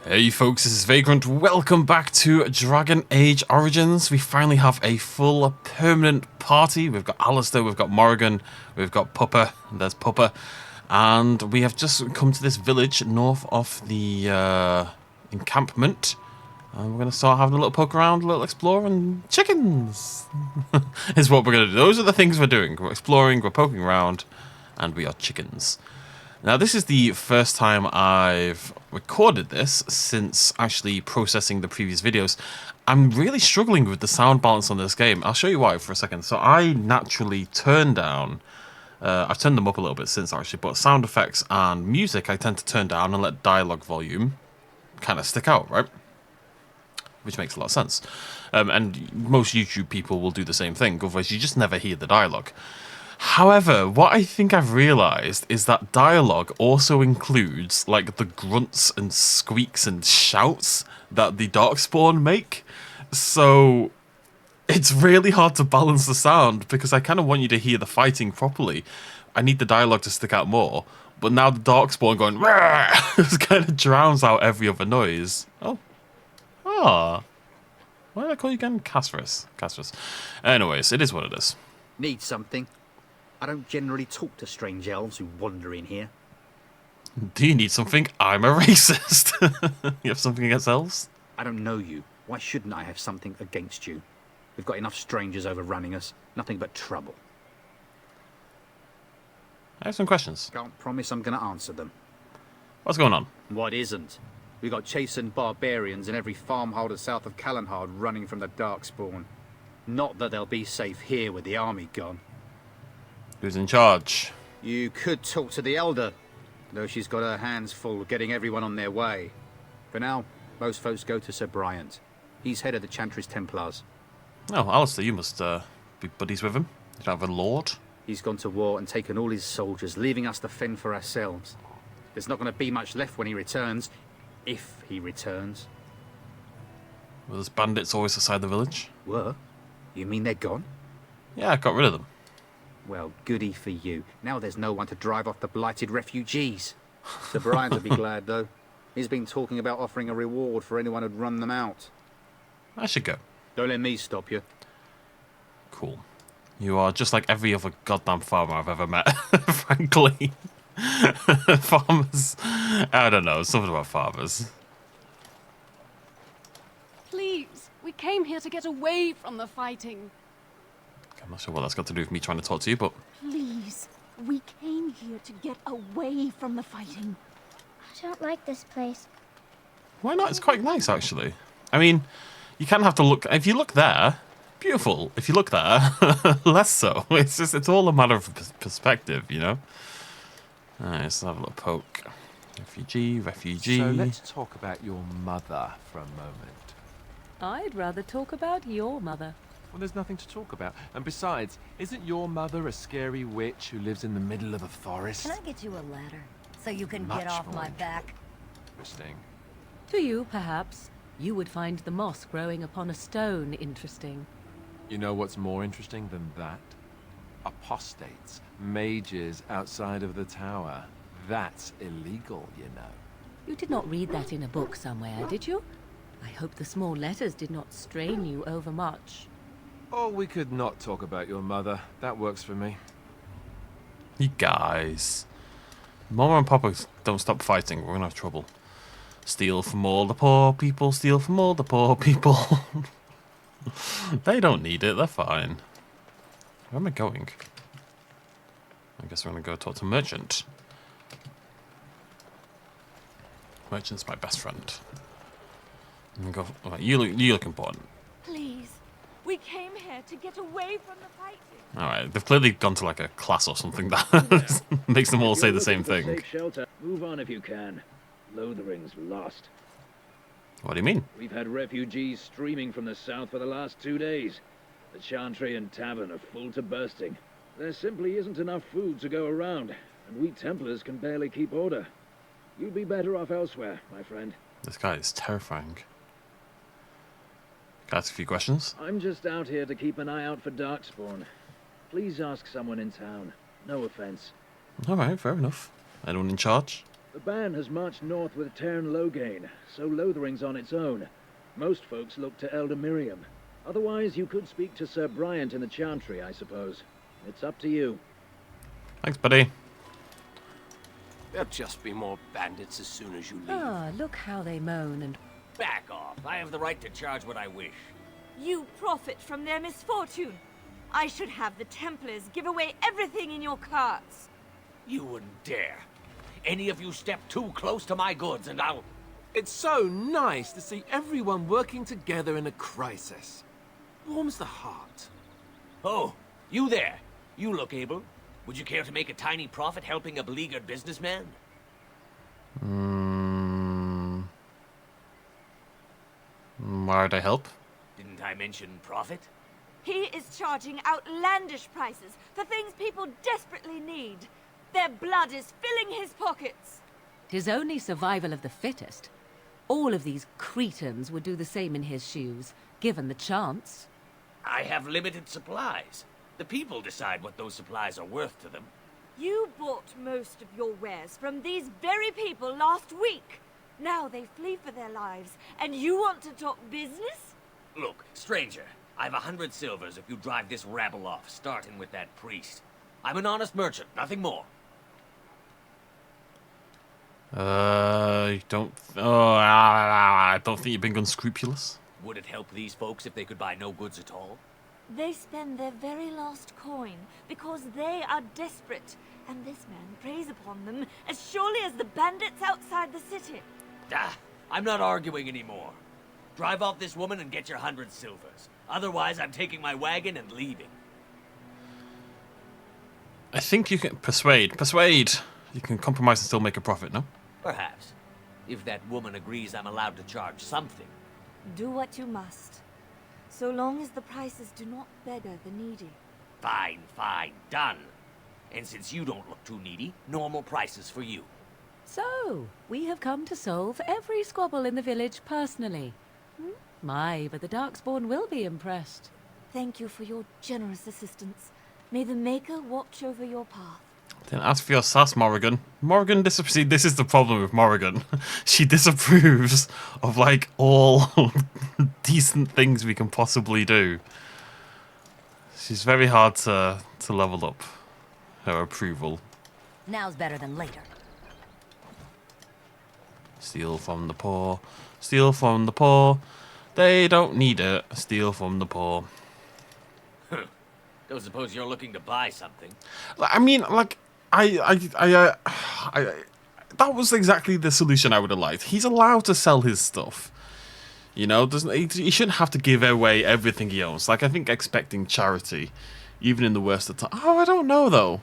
Hey folks, this is Vagrant. Welcome back to Dragon Age Origins. We finally have a full permanent party. We've got Alistair, we've got Morrigan, we've got Puppa, and there's Puppa. And we have just come to this village north of the encampment. And we're going to start having a little poke around, a little explore, and chickens is what we're going to do. Those are the things we're doing. We're exploring, we're poking around, and we are chickens. Now, this is the first time I've recorded this since actually processing the previous videos. I'm really struggling with the sound balance on this game. I'll show you why for a second. So I naturally turn down, I've turned them up a little bit since actually, but sound effects and music I tend to turn down and let dialogue volume kind of stick out, right? Which makes a lot of sense. And most YouTube people will do the same thing, otherwise you just never hear the dialogue. However, what I think I've realised is that dialogue also includes like the grunts and squeaks and shouts that the Darkspawn make. So it's really hard to balance the sound because I kind of want you to hear the fighting properly. I need the dialogue to stick out more. But now the Darkspawn going kind of drowns out every other noise. Oh. Ah. Why did I call you again? Casperus. Anyways, it is what it is. Need something? I don't generally talk to strange elves who wander in here. Do you need something? I'm a racist. You have something against elves? I don't know you. Why shouldn't I have something against you? We've got enough strangers overrunning us. Nothing but trouble. I have some questions. Can't promise I'm going to answer them. What's going on? What isn't? We got chastened barbarians in every farmholder south of Callanhard running from the Darkspawn. Not that they'll be safe here with the army gone. Who's in charge? You could talk to the Elder, though she's got her hands full getting everyone on their way. For now, most folks go to Sir Bryant. He's head of the Chantry's Templars. Oh, Alistair, you must be buddies with him. You don't have a lord? He's gone to war and taken all his soldiers, leaving us to fend for ourselves. There's not going to be much left when he returns, if he returns. Were those bandits always outside the village? Were? You mean they're gone? Yeah, I got rid of them. Well, goody for you. Now there's no one to drive off the blighted refugees. Sir Bryant would be glad, though. He's been talking about offering a reward for anyone who'd run them out. I should go. Don't let me stop you. Cool. You are just like every other goddamn farmer I've ever met, frankly. Farmers. I don't know, something about farmers. Please, we came here to get away from the fighting. I'm not sure what that's got to do with me trying to talk to you, but... Please, we came here to get away from the fighting. I don't like this place. Why not? It's quite nice, actually. I mean, you kind of have to look... If you look there, beautiful. If you look there, less so. It's all a matter of perspective, you know? Alright, let's have a little poke. Refugee. So let's talk about your mother for a moment. I'd rather talk about your mother. Well, there's nothing to talk about. And besides, isn't your mother a scary witch who lives in the middle of a forest? Can I get you a ladder so you can Much get off more my back? Interesting. To you, perhaps, you would find the moss growing upon a stone interesting. You know what's more interesting than that? Apostates, mages outside of the tower. That's illegal, you know. You did not read that in a book somewhere, did you? I hope the small letters did not strain you overmuch. Oh, we could not talk about your mother. That works for me. You guys. Mama and Papa don't stop fighting. We're gonna have trouble. Steal from all the poor people. Steal from all the poor people. They don't need it. They're fine. Where am I going? I guess we're gonna go talk to Merchant. Merchant's my best friend. I'm gonna go. Right, you look important. Please, we came here to get away from the fighting. Alright, they've clearly gone to like a class or something that makes them all say the same thing. Safe shelter. Move on if you can. Lothering's lost. What do you mean? We've had refugees streaming from the south for the last 2 days. The Chantry and tavern are full to bursting. There simply isn't enough food to go around, and we Templars can barely keep order. You'd be better off elsewhere, my friend. This guy is terrifying. Can I ask a few questions? I'm just out here to keep an eye out for Darkspawn. Please ask someone in town. No offense. Alright, fair enough. Anyone in charge? The band has marched north with Tern Loghain, so Lothering's on its own. Most folks look to Elder Miriam. Otherwise, you could speak to Sir Bryant in the Chantry, I suppose. It's up to you. Thanks, buddy. There'll just be more bandits as soon as you leave. Ah, look how they moan and... Back off. I have the right to charge what I wish. You profit from their misfortune. I should have the Templars give away everything in your carts. You wouldn't dare. Any of you step too close to my goods and I'll... It's so nice to see everyone working together in a crisis. Warms the heart. Oh, you there. You look able. Would you care to make a tiny profit helping a beleaguered businessman? Why'd I help? Didn't I mention profit? He is charging outlandish prices for things people desperately need. Their blood is filling his pockets. 'Tis only survival of the fittest. All of these cretins would do the same in his shoes, given the chance. I have limited supplies. The people decide what those supplies are worth to them. You bought most of your wares from these very people last week. Now they flee for their lives, and you want to talk business? Look, stranger, I've 100 silvers if you drive this rabble off, starting with that priest. I'm an honest merchant, nothing more. I don't think you're being unscrupulous. Would it help these folks if they could buy no goods at all? They spend their very last coin because they are desperate, and this man preys upon them as surely as the bandits outside the city. Ah, I'm not arguing anymore. Drive off this woman and get your 100 silvers. Otherwise, I'm taking my wagon and leaving. I think you can persuade. You can compromise and still make a profit, no? Perhaps. If that woman agrees I'm allowed to charge something. Do what you must, so long as the prices do not beggar the needy. Fine, done. And since you don't look too needy, normal prices for you. So, we have come to solve every squabble in the village personally. My, but the Darkspawn will be impressed. Thank you for your generous assistance. May the Maker watch over your path. Didn't ask for your sass, Morrigan. Morrigan disapproves. This is the problem with Morrigan. She disapproves of, like, all decent things we can possibly do. She's very hard to level up her approval. Now's better than later. Steal from the poor. Steal from the poor. They don't need it. Steal from the poor. Don't suppose you're looking to buy something. I mean, like, that was exactly the solution I would have liked. He's allowed to sell his stuff. You know, he shouldn't have to give away everything he owns. Like, I think expecting charity, even in the worst of times. Oh, I don't know, though.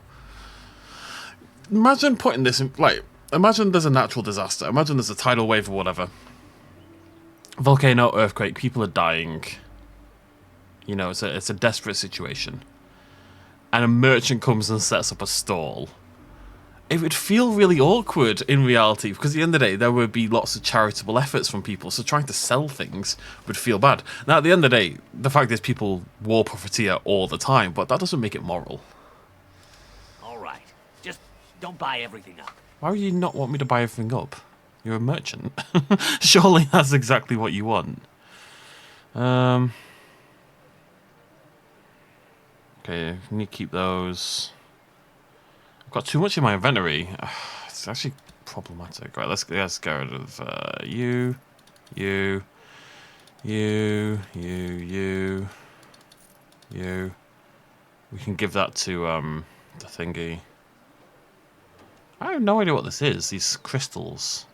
Imagine putting this in, like, imagine there's a natural disaster. Imagine there's a tidal wave or whatever. Volcano, earthquake, people are dying. You know, it's a desperate situation. And a merchant comes and sets up a stall. It would feel really awkward in reality, because at the end of the day, there would be lots of charitable efforts from people, so trying to sell things would feel bad. Now, at the end of the day, the fact is people war profiteer all the time, but that doesn't make it moral. All right. Just don't buy everything up. Why would you not want me to buy everything up? You're a merchant. Surely that's exactly what you want. Okay, I need to keep those. I've got too much in my inventory. It's actually problematic. Right, let's get rid of you. We can give that to the thingy. I have no idea what this is. These crystals.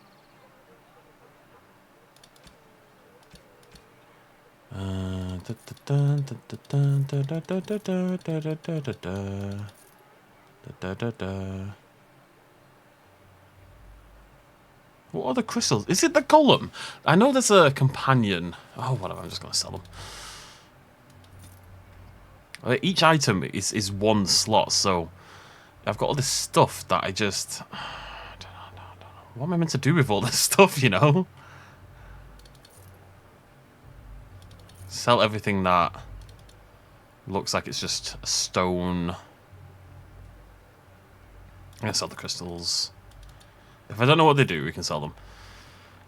What are the crystals? Is it the golem? I know there's a companion. Oh, whatever. I'm just going to sell them. Each item is one slot, so I've got all this stuff that I just... I don't know. What am I meant to do with all this stuff, you know? Sell everything that looks like it's just a stone. I'm going to sell the crystals. If I don't know what they do, we can sell them.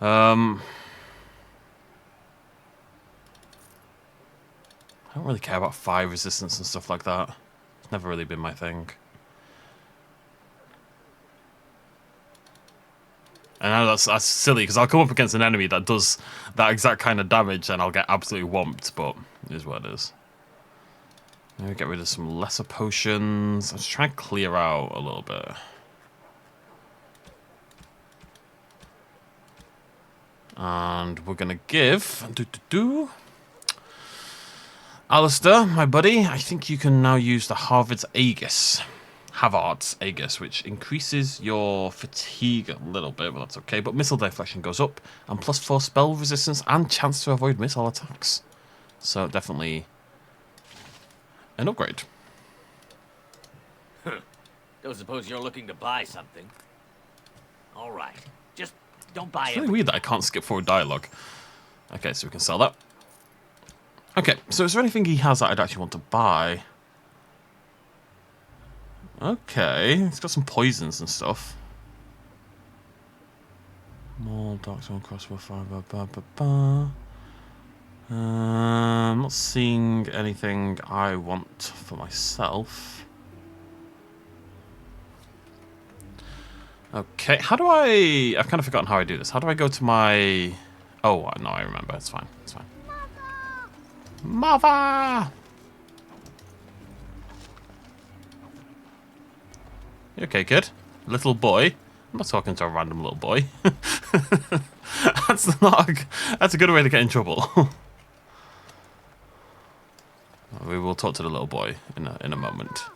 I don't really care about fire resistance and stuff like that. It's never really been my thing. And I know that's silly, because I'll come up against an enemy that does that exact kind of damage and I'll get absolutely whomped, but it is what it is. Maybe get rid of some lesser potions. I'm just trying to clear out a little bit. And we're going to give... Alistair, my buddy, I think you can now use the Havard's Aegis, which increases your fatigue a little bit, but that's okay. But missile deflection goes up, and +4 spell resistance and chance to avoid missile attacks. So definitely an upgrade. Don't suppose you're looking to buy something. All right, just don't buy it. It's really weird that I can't skip forward dialogue. Okay, so we can sell that. Okay, so is there anything he has that I'd actually want to buy? Okay, it's got some poisons and stuff. More Darkspawn crossbow fire. I'm not seeing anything I want for myself. Okay, how do I've kind of forgotten how I do this. How do I go to my... Oh, no, I remember. It's fine. It's fine. Mother! You okay, kid? Little boy? I'm not talking to a random little boy. That's a good way to get in trouble. We will talk to the little boy in a moment.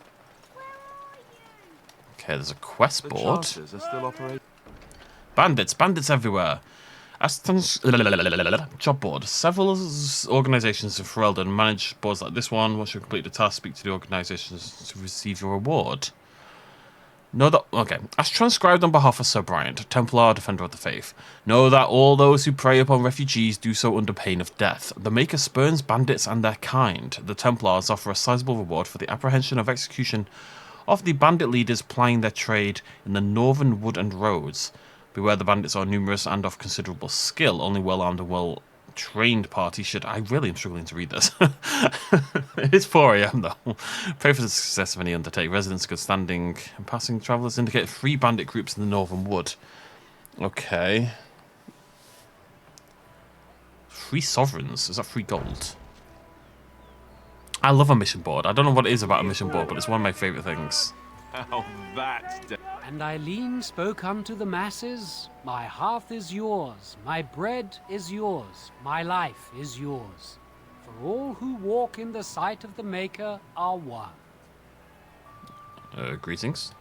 Okay, there's a quest board. Bandits everywhere. Job board. Several organizations in Ferelden manage boards like this one. Once you complete the task, speak to the organizations to receive your reward. Okay. As transcribed on behalf of Sir Bryant, Templar, Defender of the Faith, know that all those who prey upon refugees do so under pain of death. The Maker spurns bandits and their kind. The Templars offer a sizable reward for the apprehension of execution of the bandit leaders plying their trade in the northern wood and roads. Beware, the bandits are numerous and of considerable skill. Only well-armed and well-trained parties should... I really am struggling to read this. It's 4 AM though. Pray for the success of any undertake. Residents good standing and passing travellers indicate 3 bandit groups in the northern wood. Okay. 3 sovereigns. Is that 3 gold? I love a mission board. I don't know what it is about a mission board, but it's one of my favourite things. Oh, that's... And Eileen spoke unto the masses, my hearth is yours, my bread is yours, my life is yours. For all who walk in the sight of the Maker are one. Greetings.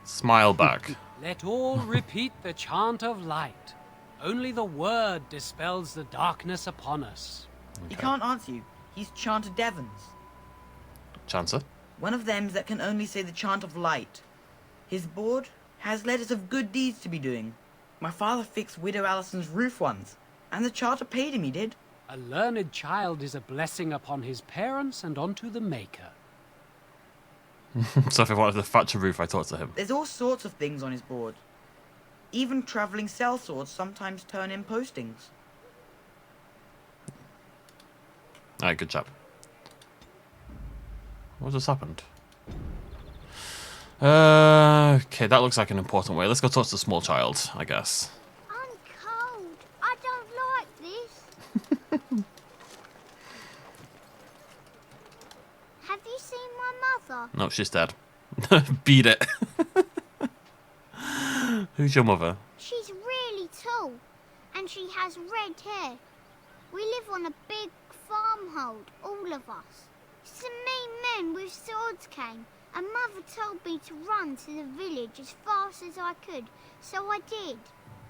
Smile back. Let all repeat the chant of light. Only the word dispels the darkness upon us. Okay. He can't answer you. He's Chanter Devons. Chancer? One of them that can only say the chant of light. His board has letters of good deeds to be doing. My father fixed Widow Allison's roof once, and the charter paid him, he did. A learned child is a blessing upon his parents and onto the Maker. So if I wanted to thatch a roof, I talk to him. There's all sorts of things on his board. Even travelling sellswords sometimes turn in postings. Alright, good job. What just happened? Okay, that looks like an important way. Let's go talk to the small child, I guess. I'm cold. I don't like this. Have you seen my mother? No, she's dead. Beat it. Who's your mother? She's really tall, and she has red hair. We live on a big farmhold, all of us. Some mean men with swords came, and Mother told me to run to the village as fast as I could, so I did.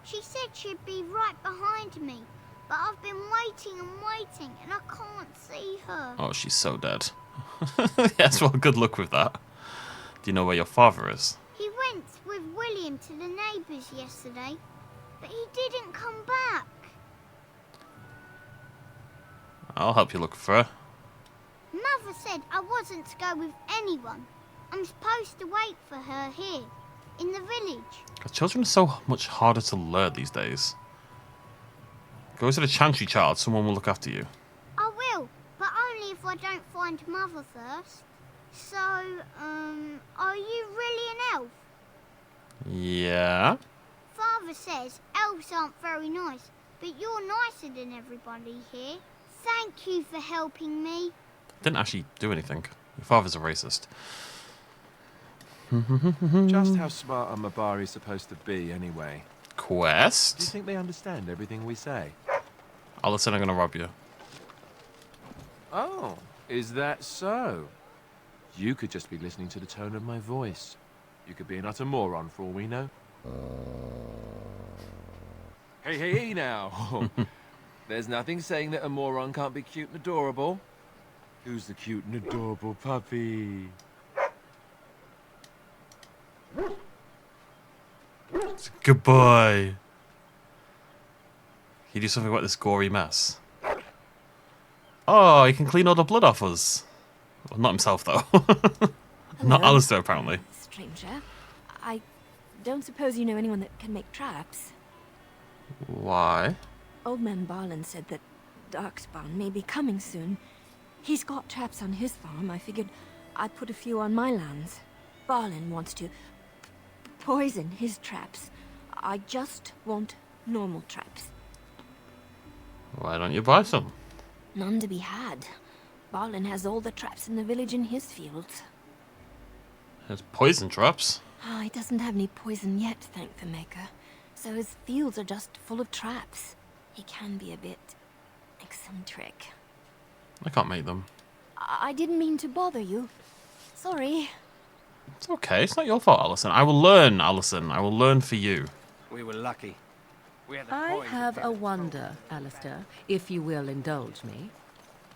She said she'd be right behind me, but I've been waiting and waiting, and I can't see her. Oh, she's so dead. Yes, well, good luck with that. Do you know where your father is? He went with William to the neighbours yesterday, but he didn't come back. I'll help you look for her. Mother said I wasn't to go with anyone. I'm supposed to wait for her here. in the village. God, children are so much harder to lure these days. Go to the Chantry, child. Someone will look after you. I will, but only if I don't find Mother first. So, are you really an elf? Yeah. Father says elves aren't very nice, but you're nicer than everybody here. Thank you for helping me. Didn't actually do anything. Your father's a racist. Just how smart are Mabari supposed to be, anyway? Do you Quest? think they understand everything we say? Allison, I'm gonna rob you. Oh, is that so? You could just be listening to the tone of my voice. You could be an utter moron for all we know. Hey now. There's nothing saying that a moron can't be cute and adorable. Who's the cute and adorable puppy? Good boy. Can you do something about this gory mess? Oh, he can clean all the blood off us. Well, not himself, though. Not Hello, Alistair, apparently. stranger. I don't suppose you know anyone that can make traps. Why? Old man Barlin said that Darkspawn may be coming soon. He's got traps on his farm. I figured I'd put a few on my lands. Barlin wants to poison his traps. I just want normal traps. Why don't you buy some? None to be had. Barlin has all the traps in the village in his fields. There's poison traps. He doesn't have any poison yet, thank the Maker. So his fields are just full of traps. He can be a bit eccentric. I can't make them. I didn't mean to bother you. Sorry. It's okay. It's not your fault, Alison. I will learn, Alison. I will learn for you. We were lucky. We had the I coins have to a pay the wonder, Alistair, if you will indulge me.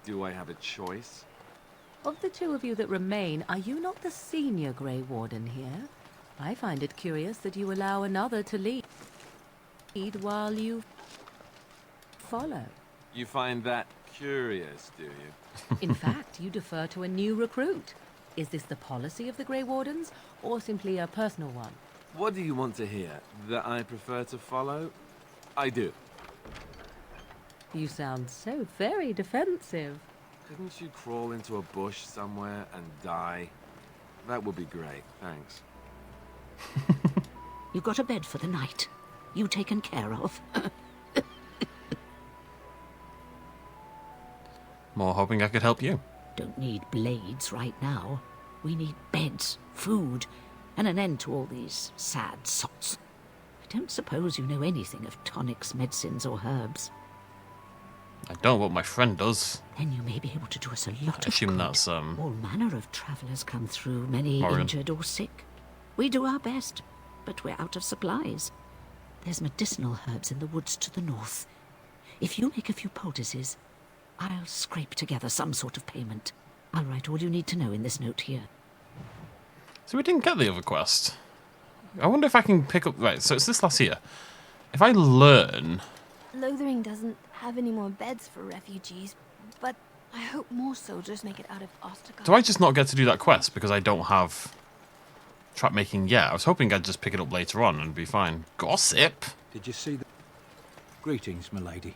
Do I have a choice? Of the two of you that remain, are you not the senior Grey Warden here? I find it curious that you allow another to lead while you follow. You find that curious, do you? In fact, you defer to a new recruit. Is this the policy of the Grey Wardens, or simply a personal one? What do you want to hear? That I prefer to follow? I do. You sound so very defensive. Couldn't you crawl into a bush somewhere and die? That would be great, thanks. You got a bed for the night. You taken care of. More hoping I could help you. Don't need blades right now. We need beds, food, and an end to all these sad sots. I don't suppose you know anything of tonics, medicines, or herbs. I don't, but my friend does. Then you may be able to do us a lot I of assume good. that's, All manner of travellers come through, many Morgan. injured or sick. We do our best, but we're out of supplies. There's medicinal herbs in the woods to the north. If you make a few poultices, I'll scrape together some sort of payment. I'll write all you need to know in this note here. So we didn't get the other quest. I wonder if I can pick up... Right, so it's this last here. If I learn... Lothering doesn't have any more beds for refugees, but I hope more soldiers make it out of Ostergard. Do I just not get to do that quest because I don't have trap making yet? I was hoping I'd just pick it up later on and be fine. Gossip? Did you see the... Greetings, milady.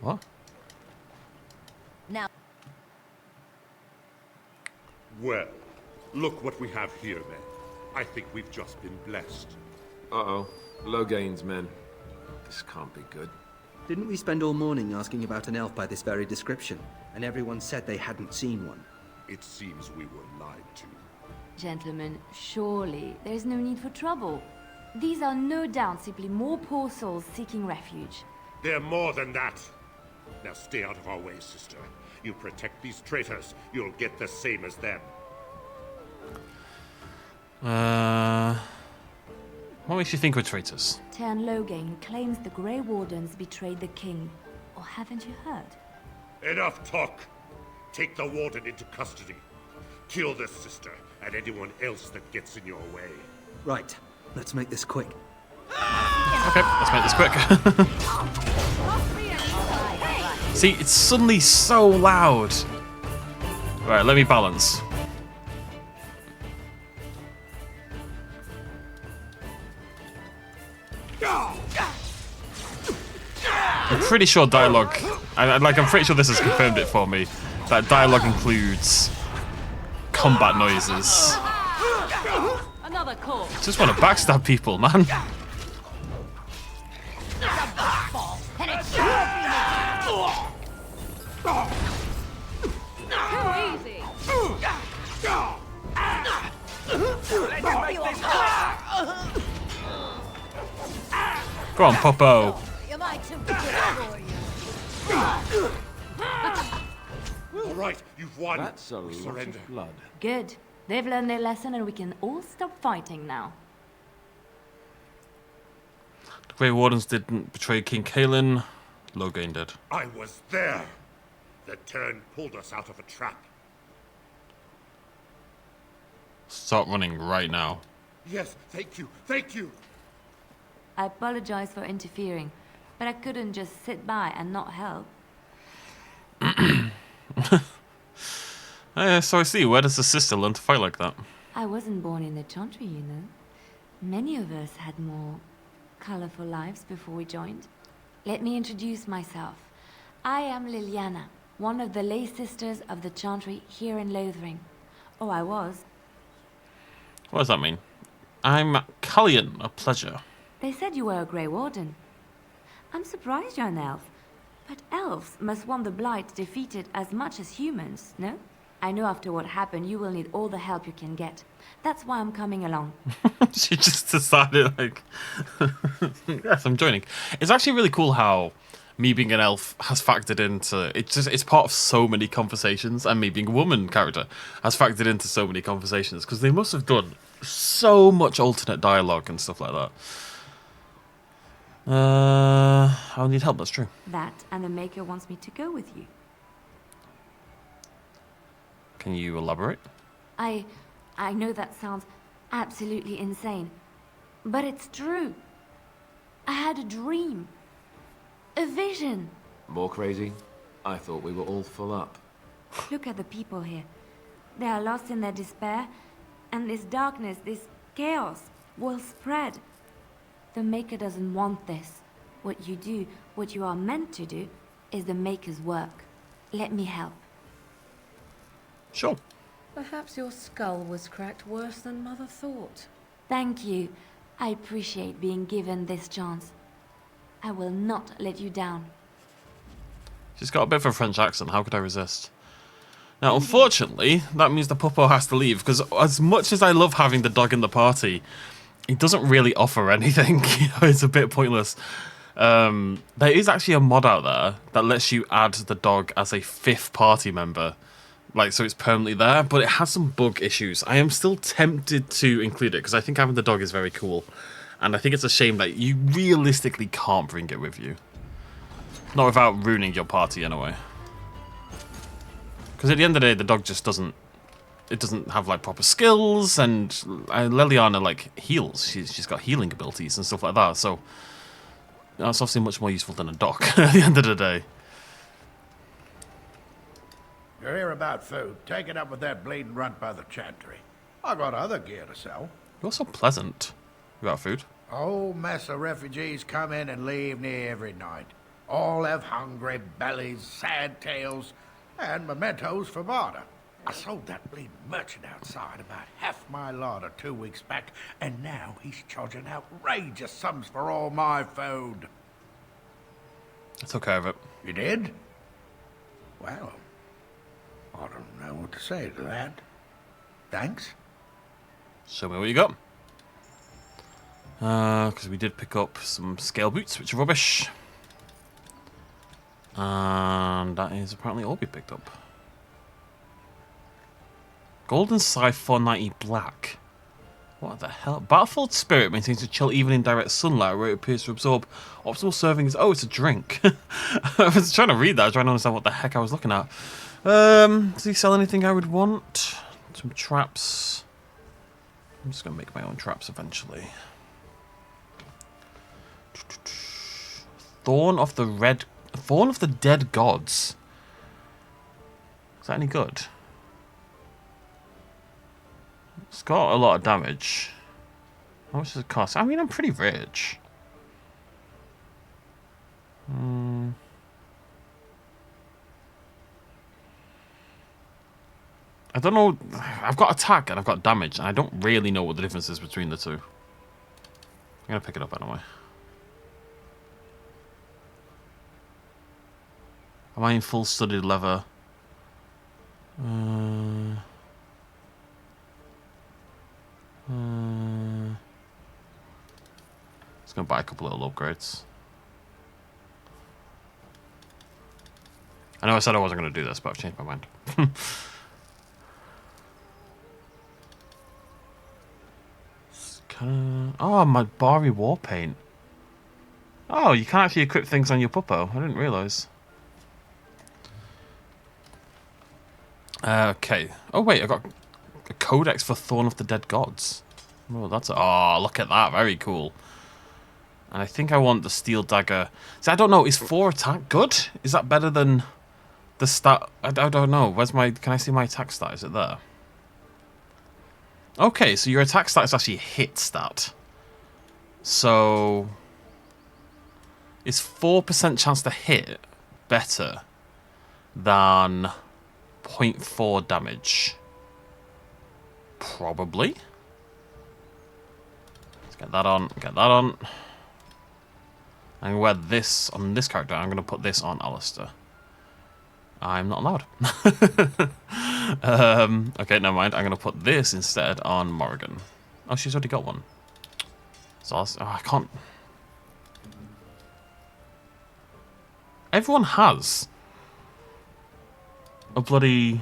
What? Now... Well, look what we have here, then. I think we've just been blessed. Uh-oh. Loghain's men. This can't be good. Didn't we spend all morning asking about an elf by this very description, and everyone said they hadn't seen one? It seems we were lied to. Gentlemen, surely there's no need for trouble. These are no doubt simply more poor souls seeking refuge. They're more than that. Now stay out of our way, sister. You protect these traitors, you'll get the same as them. What makes you think we're traitors? Tern Loghain claims the Grey Wardens betrayed the king. Or haven't you heard? Enough talk! Take the warden into custody. Kill this sister and anyone else that gets in your way. Right, let's make this quick. Okay, let's make this quick. See, it's suddenly so loud. Right, let me balance. I'm pretty sure dialogue... I'm pretty sure this has confirmed it for me. That dialogue includes combat noises. Another call. Just want to backstab people, man. Go on, Popo. All right, you've won. That's a lot Surrender. of blood. Good. They've learned their lesson and we can all stop fighting now. The Grey Wardens didn't betray King Kaelin. Loghain did. I was there. The turn pulled us out of a trap. Start running right now. Yes, thank you, thank you. I apologize for interfering, but I couldn't just sit by and not help. So I see. Where does the sister learn to fight like that? I wasn't born in the Chantry, you know. Many of us had more colorful lives before we joined. Let me introduce myself. I am Liliana, one of the lay sisters of the Chantry here in Lothering. Oh, I was. What does that mean? I'm Callian, a pleasure. They said you were a Grey Warden. I'm surprised you're an elf. But elves must want the blight defeated as much as humans, no? I know after what happened, you will need all the help you can get. That's why I'm coming along. She just decided, like, yes, I'm joining. It's actually really cool how me being an elf has factored into it's part of so many conversations, and me being a woman character has factored into so many conversations, because they must have done so much alternate dialogue and stuff like that. I'll need help, that's true. That, and the Maker wants me to go with you. Can you elaborate? I know that sounds absolutely insane, but it's true. I had a dream. A vision. More crazy? I thought we were all full up. Look at the people here. They are lost in their despair, and this darkness, this chaos, will spread. The Maker doesn't want this. What you do, what you are meant to do, is the Maker's work. Let me help. Sure. Perhaps your skull was cracked worse than Mother thought. Thank you. I appreciate being given this chance. I will not let you down. She's got a bit of a French accent. How could I resist? Now, unfortunately, that means the Puppo has to leave, because as much as I love having the dog in the party, it doesn't really offer anything. It's a bit pointless. There is actually a mod out there that lets you add the dog as a 5th party member. Like, so it's permanently there, but it has some bug issues. I am still tempted to include it, because I think having the dog is very cool. And I think it's a shame that you realistically can't bring it with you. Not without ruining your party, in a way. Because at the end of the day, the dog just doesn't... It doesn't have, like, proper skills, and Liliana, like, heals. She's got healing abilities and stuff like that, so... That's obviously much more useful than a dog, at the end of the day. You're here about food. Take it up with that bleeding runt by the Chantry. I got other gear to sell. You're so pleasant about food. A whole mess of refugees come in and leave near every night. All have hungry bellies, sad tales, and mementos for barter. I sold that bleeding merchant outside about half my larder 2 weeks back, and now he's charging outrageous sums for all my food. I took care of it. You did? Well, I don't know what to say to that. Thanks. Show me what you got. Because we did pick up some scale boots, which are rubbish. And that is apparently all we picked up. Golden Scythe 490 black. What the hell? Battlefield Spirit maintains a chill even in direct sunlight, where it appears to absorb optimal servings. Oh, it's a drink. I was trying to read that, trying to understand what the heck I was looking at. Does he sell anything I would want? Some traps. I'm just going to make my own traps eventually. Thorn of the Dead Gods. Is that any good? It's got a lot of damage. How much does it cost? I mean, I'm pretty rich. I don't know. I've got attack and I've got damage, and I don't really know what the difference is between the two. I'm gonna pick it up anyway. Am I in full studded leather? Just gonna buy a couple little upgrades. I know I said I wasn't gonna do this, but I've changed my mind. Oh, my Bari War Paint. Oh, you can actually equip things on your puppo. I didn't realise. Okay. Oh wait, I got a codex for Thorn of the Dead Gods. Oh, that's look at that, very cool. And I think I want the steel dagger. See, I don't know. Is 4 attack good? Is that better than the stat? I don't know. Where's my? Can I see my attack stat? Is it there? Okay, so your attack stat is actually a hit stat. So is 4% chance to hit better than 0.4 damage? Probably. Let's get that on. Get that on. I'm going to wear this on this character. I'm going to put this on Alistair. I'm not allowed. Okay, never mind. I'm going to put this instead on Morrigan. Oh, she's already got one. So I can't. Everyone has a bloody.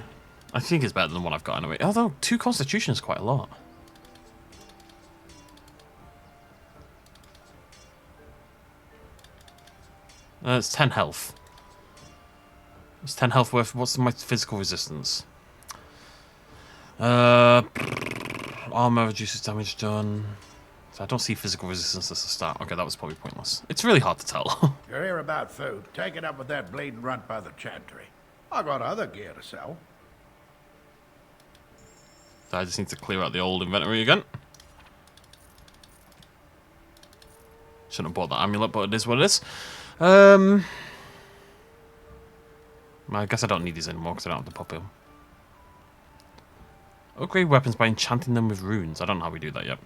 I think it's better than one I've got anyway. Although 2 constitution is quite a lot. It's 10 health. It's 10 health worth. What's my physical resistance? Armor reduces damage done. So I don't see physical resistance as a start. Okay, that was probably pointless. It's really hard to tell. You're here about food. Take it up with that bleeding runt by the Chantry. I got other gear to sell. So I just need to clear out the old inventory again. Shouldn't have bought that amulet, but it is what it is. I guess I don't need these anymore because I don't have the pop in. Upgrade weapons by enchanting them with runes. I don't know how we do that yet.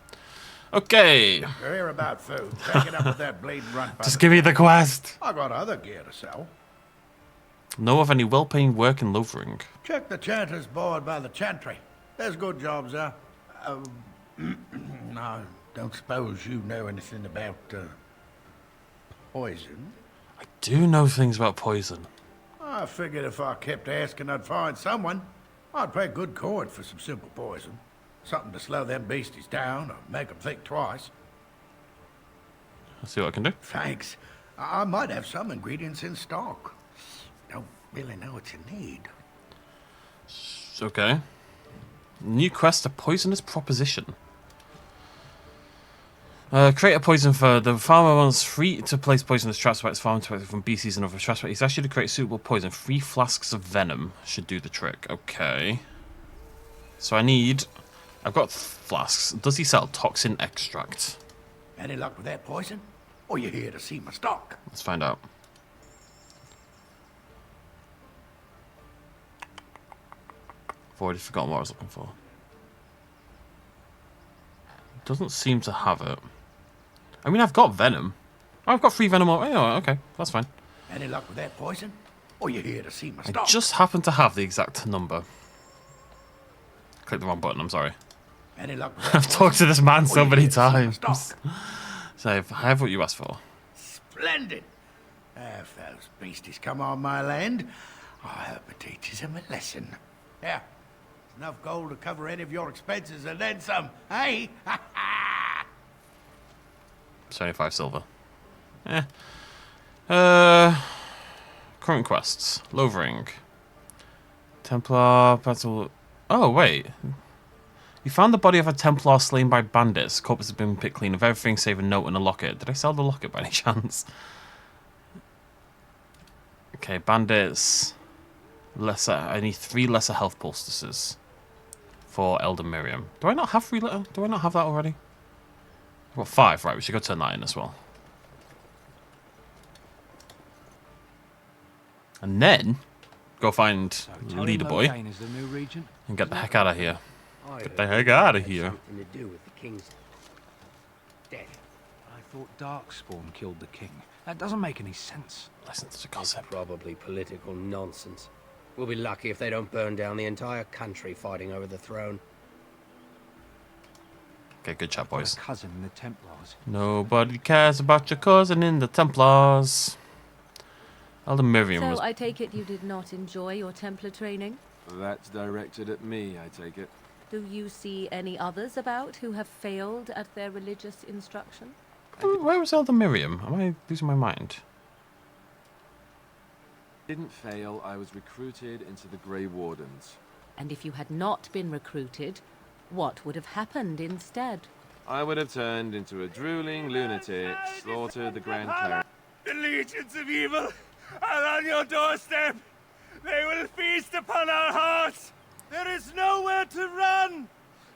Okay. You're here about food. Take it up with that bleeding runt by Just give me the quest. I got other gear to sell. Know of any well-paying work in Lothering? Check the Chanter's board by the Chantry. There's good jobs there. I don't suppose you know anything about poison? I do know things about poison. I figured if I kept asking, I'd find someone. I'd pay good coin for some simple poison. Something to slow them beasties down or make them think twice. I'll see what I can do. Thanks. I might have some ingredients in stock. Don't really know what you need. Okay. New quest, a poisonous proposition. Create a poison for the farmer wants free to place poisonous traps by its farm to from beasties and other traps. He's actually to create suitable poison. 3 flasks of venom should do the trick. Okay. So I need. I've got flasks. Does he sell toxin extract? Any luck with that poison? Or you here to see my stock? Let's find out. I've already forgotten what I was looking for. Doesn't seem to have it. I mean, I've got venom. Oh, I've got 3 venom. Oh, okay, that's fine. Any luck with that poison? Or you here to see my stock? I just happen to have the exact number. Click the wrong button, I'm sorry. Any luck with that I've talked to this man so many times. So I have what you asked for. Splendid. If those beasties come on my land, I hope it teaches them a lesson. Yeah, enough gold to cover any of your expenses and then some, hey? 75 silver. Current quests. Lothering. Templar battle. Oh, wait. You found the body of a Templar slain by bandits. Corpse has been picked clean of everything save a note and a locket. Did I sell the locket by any chance? Okay, bandits. Lesser. I need 3 lesser health poultices for Elder Miriam. Do I not have 3? Do I not have that already? I've got 5. Right, we should go turn that in as well. And then go find Telling Leader Boy Loghain is the new regent? and get the heck out of here. I Get the heard heck it out of had here. Something to do with the king's death. I thought Darkspawn killed the king. That doesn't make any sense. Listen to the gossip. Probably political nonsense. We'll be lucky if they don't burn down the entire country fighting over the throne. Okay, good chat, boys. Cousin in the Templars. Nobody cares about your cousin in the Templars. Elden Miriam So was... I take it you did not enjoy your Templar training? That's directed at me, I take it. Do you see any others about who have failed at their religious instruction? Where was Elden Miriam? Am I losing my mind? Didn't fail, I was recruited into the Grey Wardens. And if you had not been recruited, what would have happened instead? I would have turned into a drooling lunatic, slaughtered the Grand Cleric. The legions of evil are on your doorstep. They will feast upon our hearts. There is nowhere to run.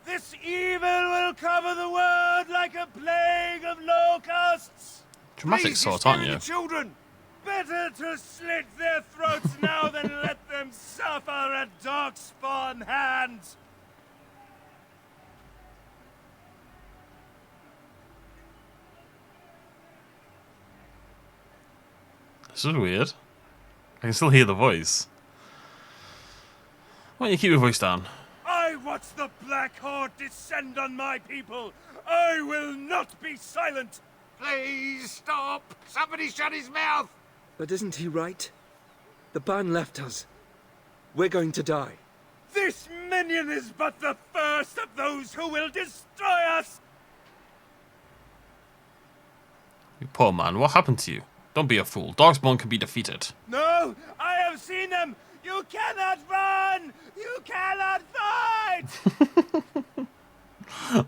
This evil will cover the world like a plague of locusts. Dramatic sort, aren't you? Children, better to slit their throats now than let them suffer at Darkspawn hands. This is weird. I can still hear the voice. Why don't you keep your voice down? I watch the Black Horde descend on my people. I will not be silent. Please stop! Somebody shut his mouth! But isn't he right? The ban left us. We're going to die. This minion is but the first of those who will destroy us. You poor man, what happened to you? Don't be a fool. Darkspawn can be defeated. No, I have seen them. You cannot run. You cannot fight.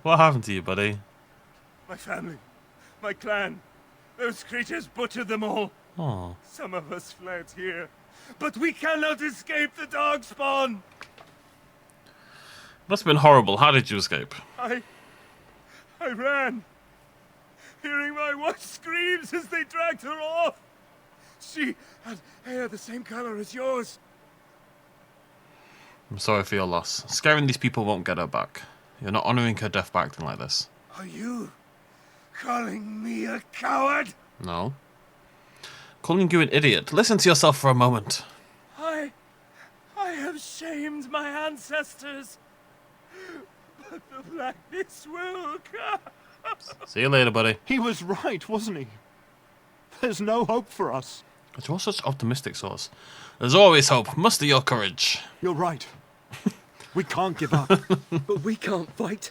What happened to you, buddy? My family, my clan, those creatures butchered them all. Oh. Some of us fled here, but we cannot escape the Darkspawn. Must have been horrible. How did you escape? I ran, hearing my wife's screams as they dragged her off. She had hair the same color as yours. I'm sorry for your loss. Scaring these people won't get her back. You're not honoring her death by acting like this. Are you calling me a coward? No. Calling you an idiot. Listen to yourself for a moment. I have shamed my ancestors, but the blackness will come. See you later, buddy. He was right, wasn't he? There's no hope for us. It's all such optimistic source. There's always hope. Muster your courage. You're right. We can't give up. But we can't fight.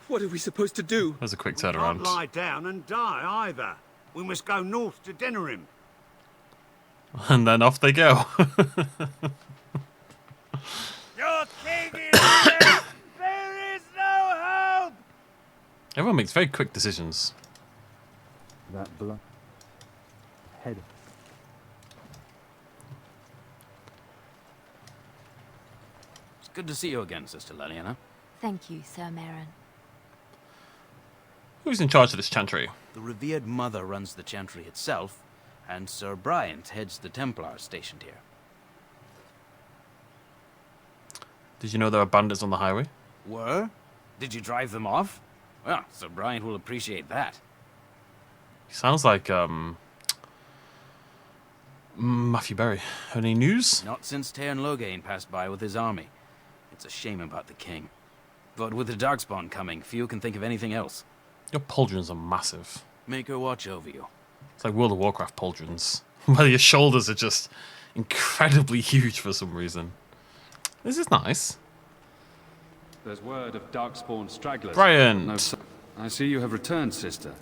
What are we supposed to do? There's a quick Can't turnaround. lie down and die either. We must go north to Denerim. And then off they go. Your king is dead. There is no hope. Everyone makes very quick decisions. That blood. Head. It's good to see you again, Sister Leliana. Thank you, Sir Merrin. Who's in charge of this chantry? The revered mother runs the Chantry itself, and Sir Bryant heads the Templars stationed here. Did you know there are bandits on the highway? Were? Did you drive them off? Well, Sir Bryant will appreciate that. He sounds like, Matthew Berry. Any news? Not since Tairn Loghain passed by with his army. It's a shame about the king. But with the Darkspawn coming, few can think of anything else. Your pauldrons are massive. Make her watch over you. It's like World of Warcraft pauldrons. But your shoulders are just incredibly huge for some reason. This is nice. There's word of Darkspawn stragglers. Bryant! No, I see you have returned, sister.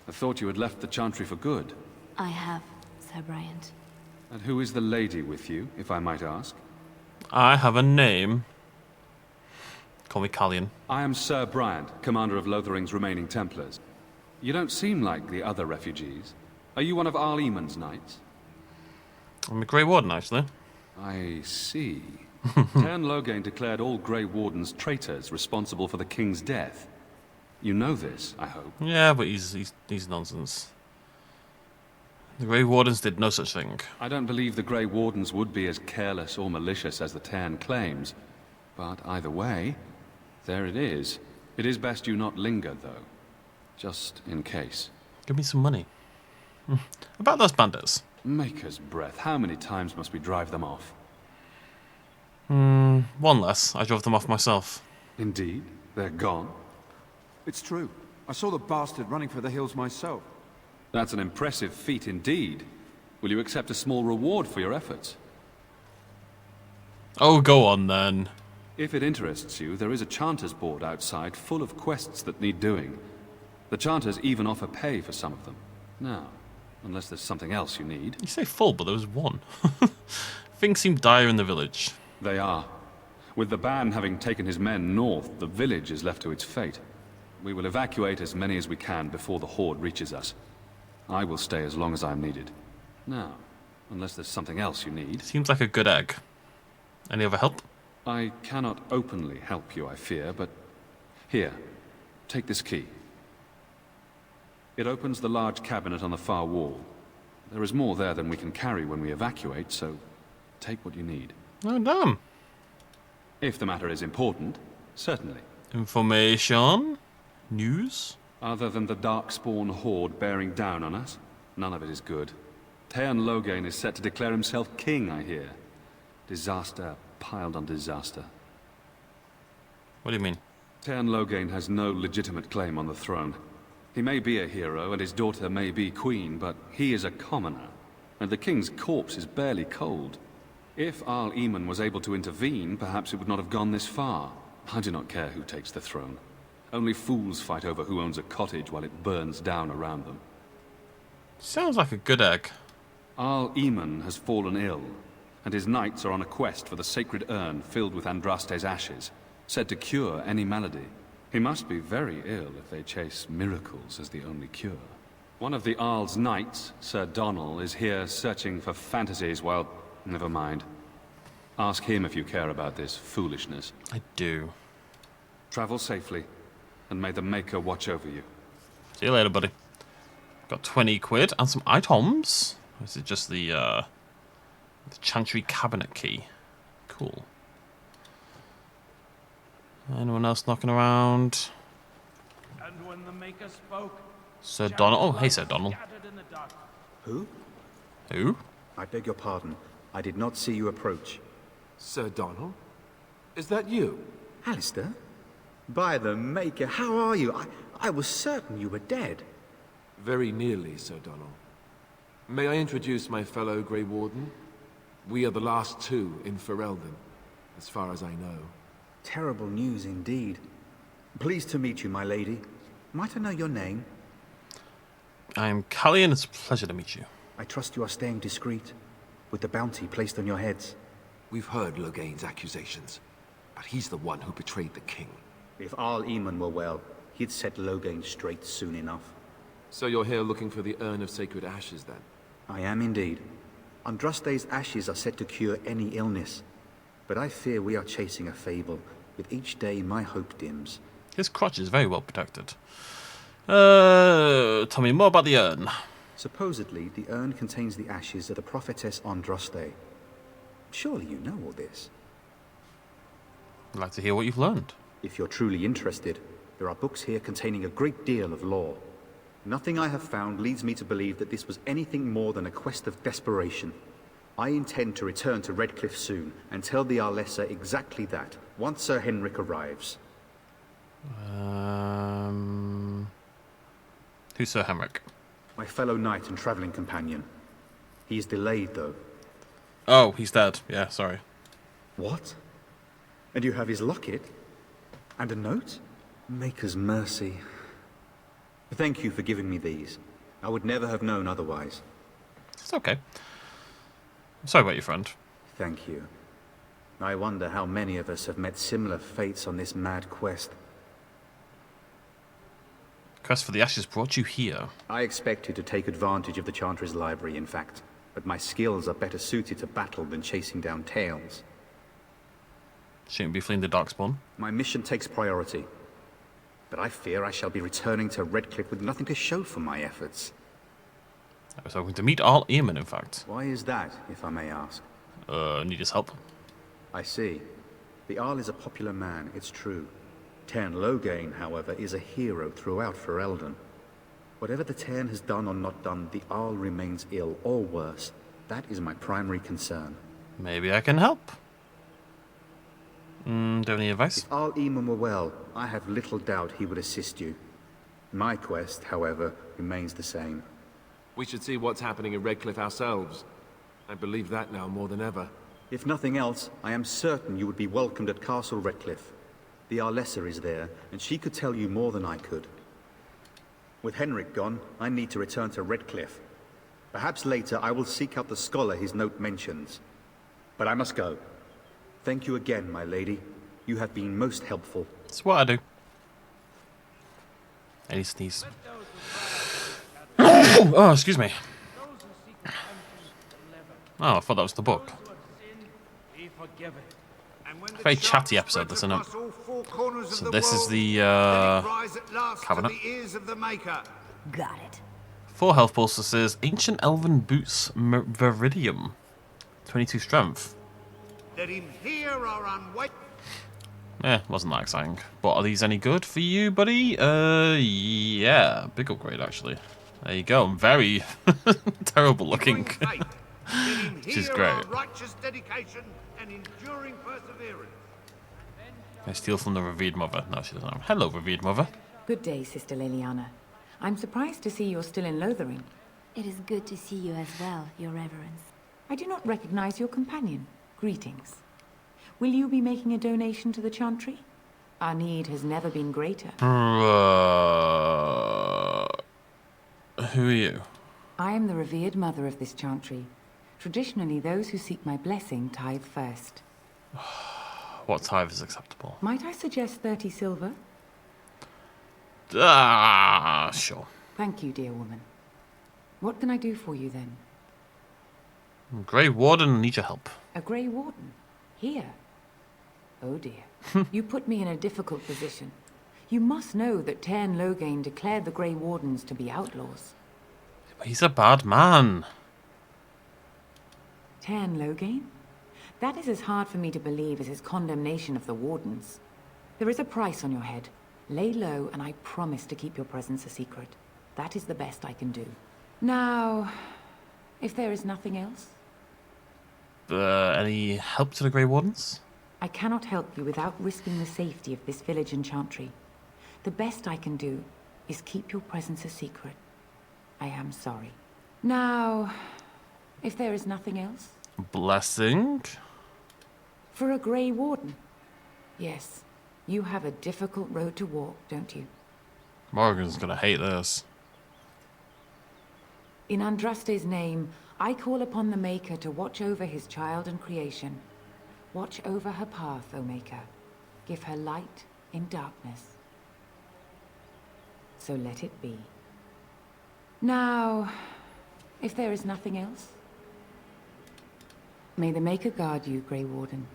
I thought you had left the Chantry for good. I have, Sir Bryant. And who is the lady with you, if I might ask? I have a name. Call me Callian. I am Sir Bryant, commander of Lothering's remaining Templars. You don't seem like the other refugees. Are you one of Arl Eamon's knights? I'm a Grey Warden, actually. I see. Tairn Loghain declared all Grey Wardens traitors responsible for the king's death. You know this, I hope. Yeah, but he's nonsense. The Grey Wardens did no such thing. I don't believe the Grey Wardens would be as careless or malicious as the Tairn claims. But either way, there it is. It is best you not linger, though. Just in case. Give me some money. About those bandits. Maker's breath. How many times must we drive them off? One less. I drove them off myself. Indeed? They're gone? It's true. I saw the bastard running for the hills myself. That's an impressive feat indeed. Will you accept a small reward for your efforts? Oh, go on then. If it interests you, there is a Chanter's board outside full of quests that need doing. The Chanters even offer pay for some of them. Now, unless there's something else you need. You say full, but there was one. Things seem dire in the village. They are. With the ban having taken his men north, the village is left to its fate. We will evacuate as many as we can before the horde reaches us. I will stay as long as I am needed. Now, unless there's something else you need. Seems like a good egg. Any other help? I cannot openly help you, I fear, but here, take this key. It opens the large cabinet on the far wall. There is more there than we can carry when we evacuate, so take what you need. Oh, damn. If the matter is important, certainly. Information? News? Other than the Darkspawn horde bearing down on us, none of it is good. Tairn Loghain is set to declare himself king, I hear. Disaster piled on disaster. What do you mean? Tairn Loghain has no legitimate claim on the throne. He may be a hero, and his daughter may be queen, but he is a commoner, and the king's corpse is barely cold. If Arl-Eamon was able to intervene, perhaps it would not have gone this far. I do not care who takes the throne. Only fools fight over who owns a cottage while it burns down around them. Sounds like a good egg. Arl-Eamon has fallen ill, and his knights are on a quest for the sacred urn filled with Andraste's ashes, said to cure any malady. He must be very ill if they chase miracles as the only cure. One of the Arl's knights, Sir Donnell, is here searching for fantasies while... Never mind. Ask him if you care about this foolishness. I do. Travel safely, and may the Maker watch over you. See you later, buddy. Got 20 quid and some items. Or is it just the Chantry cabinet key? Cool. Anyone else knocking around? And when the Maker spoke, Sir Donald. Oh, hey, Sir Donald. Who? Who? I beg your pardon. I did not see you approach. Sir Donald? Is that you? Alistair? By the Maker, how are you? I was certain you were dead. Very nearly, Sir Donald. May I introduce my fellow Grey Warden? We are the last two in Ferelden, as far as I know. Terrible news indeed. Pleased to meet you, my lady. Might I know your name? I am Callian. It's a pleasure to meet you. I trust you are staying discreet, with the bounty placed on your heads. We've heard Loghain's accusations, but he's the one who betrayed the king. If Arl-Eamon were well, he'd set Loghain straight soon enough. So you're here looking for the urn of sacred ashes, then? I am indeed. Andraste's ashes are said to cure any illness, but I fear we are chasing a fable. With each day, my hope dims. His crotch is very well protected. Tell me more about the urn. Supposedly, the urn contains the ashes of the prophetess Andraste. Surely you know all this. I'd like to hear what you've learned. If you're truly interested, there are books here containing a great deal of lore. Nothing I have found leads me to believe that this was anything more than a quest of desperation. I intend to return to Redcliffe soon and tell the Arlessa exactly that, once Sir Henrik arrives. Who's Sir Henrik? My fellow knight and travelling companion. He is delayed, though. Oh, he's dead. Yeah, sorry. What? And you have his locket? And a note? Maker's mercy. Thank you for giving me these. I would never have known otherwise. It's okay. I'm sorry about your friend. Thank you. I wonder how many of us have met similar fates on this mad quest. Quest for the Ashes brought you here. I expected to take advantage of the Chantry's library, in fact. But my skills are better suited to battle than chasing down tales. Shouldn't be fleeing the Darkspawn. My mission takes priority. But I fear I shall be returning to Redcliffe with nothing to show for my efforts. I was hoping to meet Arl Eamon, in fact. Why is that, if I may ask? Need his help. I see. The Arl is a popular man, it's true. Tern Loghain, however, is a hero throughout Ferelden. Whatever the Tern has done or not done, the Arl remains ill, or worse. That is my primary concern. Maybe I can help. Do you have any advice? If Arl Eamon were well, I have little doubt he would assist you. My quest, however, remains the same. We should see what's happening in Redcliffe ourselves. I believe that now more than ever. If nothing else, I am certain you would be welcomed at Castle Redcliffe. The Arlessa is there, and she could tell you more than I could. With Henrik gone, I need to return to Redcliffe. Perhaps later I will seek out the scholar his note mentions. But I must go. Thank you again, my lady. You have been most helpful. That's what I do. Any sneeze. Oh, excuse me. Oh, I thought that was the book. Very chatty episode, this, isn't it? So this is the cabinet. Got it. 4 health pulses, ancient elven boots, viridium, 22 strength. Let him hear or unwait. Wasn't that exciting. But are these any good for you, buddy? Yeah, big upgrade actually. There you go. Very terrible looking. Which is great. Righteous dedication and enduring perseverance. I steal from the revered mother. No, she doesn't have. Hello, revered mother. Good day, Sister Liliana. I'm surprised to see you're still in Lothering. It is good to see you as well, Your Reverence. I do not recognize your companion. Greetings. Will you be making a donation to the Chantry? Our need has never been greater. Who are you? I am the revered mother of this Chantry. Traditionally, those who seek my blessing tithe first. What tithe is acceptable? Might I suggest 30 silver? Sure. Thank you, dear woman. What can I do for you then? Grey Warden, need your help. A Grey Warden? Here? Oh dear. You put me in a difficult position. You must know that Tern Loghain declared the Grey Wardens to be outlaws. But he's a bad man. Tern Loghain? That is as hard for me to believe as his condemnation of the Wardens. There is a price on your head. Lay low, and I promise to keep your presence a secret. That is the best I can do. Now, if there is nothing else? Any help to the Grey Wardens? I cannot help you without risking the safety of this village and Chantry. The best I can do is keep your presence a secret. I am sorry. Now, if there is nothing else? Blessing? For a Grey Warden? Yes. You have a difficult road to walk, don't you? Morgan's gonna hate this. In Andraste's name, I call upon the Maker to watch over his child and creation. Watch over her path, O Maker. Give her light in darkness. So let it be. Now, if there is nothing else, may the Maker guard you, Grey Warden.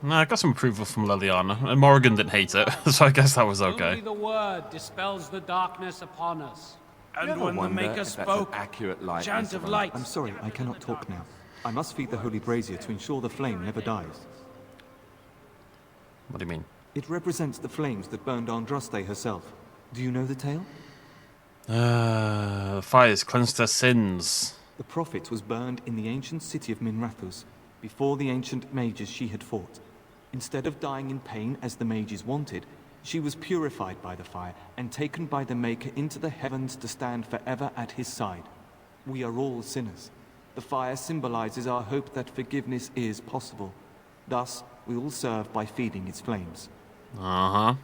I got some approval from Liliana, and Morgan didn't hate it, so I guess that was okay. Only the word dispels the darkness upon us. And when the Maker spoke, accurate light. chant of light. I'm sorry, I cannot talk now. I must feed the holy brazier to ensure the flame never dies. What do you mean? It represents the flames that burned Andraste herself. Do you know the tale? Fires cleansed her sins. The prophet was burned in the ancient city of Minrathous, before the ancient mages she had fought. Instead of dying in pain as the mages wanted, she was purified by the fire and taken by the Maker into the heavens to stand forever at his side. We are all sinners. The fire symbolizes our hope that forgiveness is possible. Thus, we all serve by feeding its flames. Uh-huh.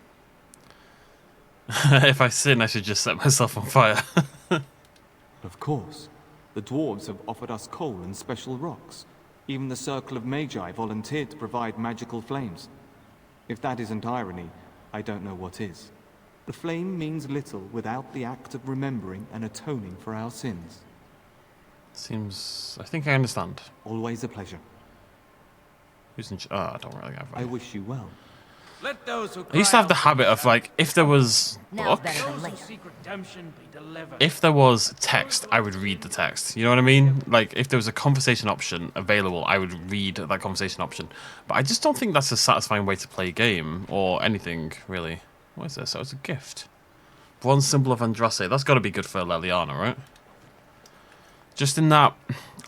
If I sin, I should just set myself on fire. Of course. The dwarves have offered us coal and special rocks. Even the Circle of Magi volunteered to provide magical flames. If that isn't irony, I don't know what is. The flame means little without the act of remembering and atoning for our sins. Seems... I think I understand. Always a pleasure. Who's in... I don't really have... I wish you well. Let those who I used to have the habit of, like, if there was book, if there was text, I would read the text. You know what I mean? Like, if there was a conversation option available, I would read that conversation option. But I just don't think that's a satisfying way to play a game or anything, really. What is this? Oh, it's a gift. Bronze symbol of Andraste. That's got to be good for Leliana, right? Just in that,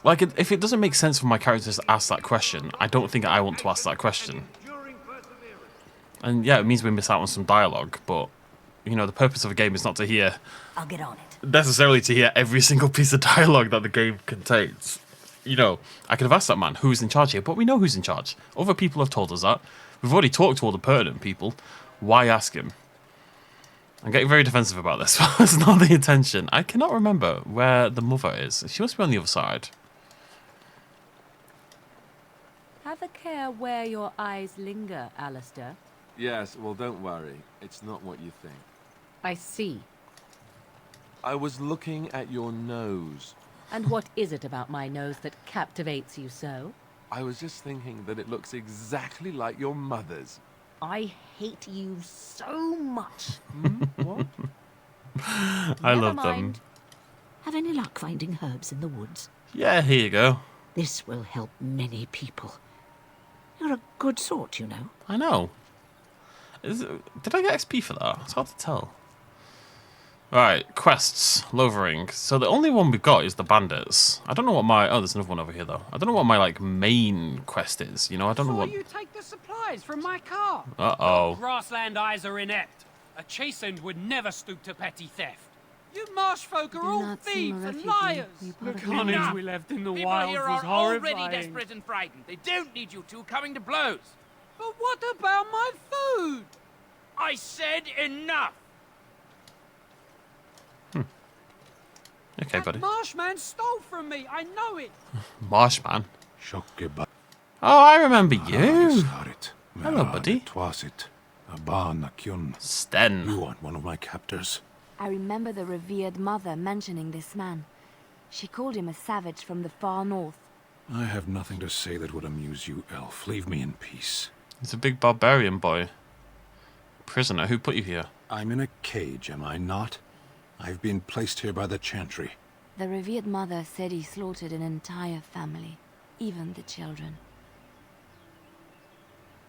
like, if it doesn't make sense for my characters to ask that question, I don't think I want to ask that question. And yeah, it means we miss out on some dialogue, but, you know, the purpose of a game is not to hear... I'll get on it. ...necessarily to hear every single piece of dialogue that the game contains. You know, I could have asked that man who's in charge here, but we know who's in charge. Other people have told us that. We've already talked to all the pertinent people. Why ask him? I'm getting very defensive about this, but that's not the intention. I cannot remember where the mother is. She must be on the other side. Have a care where your eyes linger, Alistair. Yes, well, don't worry. It's not what you think. I see. I was looking at your nose. And what is it about my nose that captivates you so? I was just thinking that it looks exactly like your mother's. I hate you so much. What? I love them. Have any luck finding herbs in the woods? Yeah, here you go. This will help many people. You're a good sort, you know. I know. Did I get XP for that? It's hard to tell. Right, quests, Lothering. So the only one we've got is the bandits. I don't know what my... Oh, there's another one over here, though. I don't know what my, like, main quest is. You know, I don't know what... you take the supplies from my car. Uh-oh. Grassland eyes are inept. A chastened would never stoop to petty theft. You marsh folk are all thieves and liars. The carnage we left in the wilds People here was are horrifying. already desperate and frightened. They don't need you two coming to blows. But what about my food? I said enough. Okay, buddy. Marshman stole from me. I know it. Marshman. Oh, I remember you. Hello, buddy. Sten. You aren't one of my captors. I remember the revered mother mentioning this man. She called him a savage from the far north. I have nothing to say that would amuse you, elf. Leave me in peace. He's a big barbarian boy. Prisoner. Who put you here? I'm in a cage, am I not? I've been placed here by the Chantry. The revered mother said he slaughtered an entire family, even the children.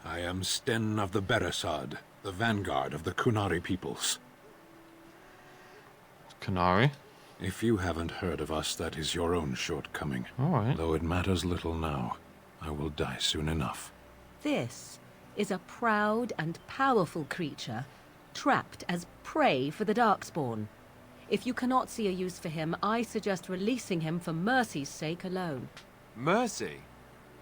I am Sten of the Beresad, the vanguard of the Kunari peoples. Kunari? If you haven't heard of us, that is your own shortcoming. All right. Though it matters little now. I will die soon enough. This is a proud and powerful creature, trapped as prey for the Darkspawn. If you cannot see a use for him, I suggest releasing him for mercy's sake alone. Mercy?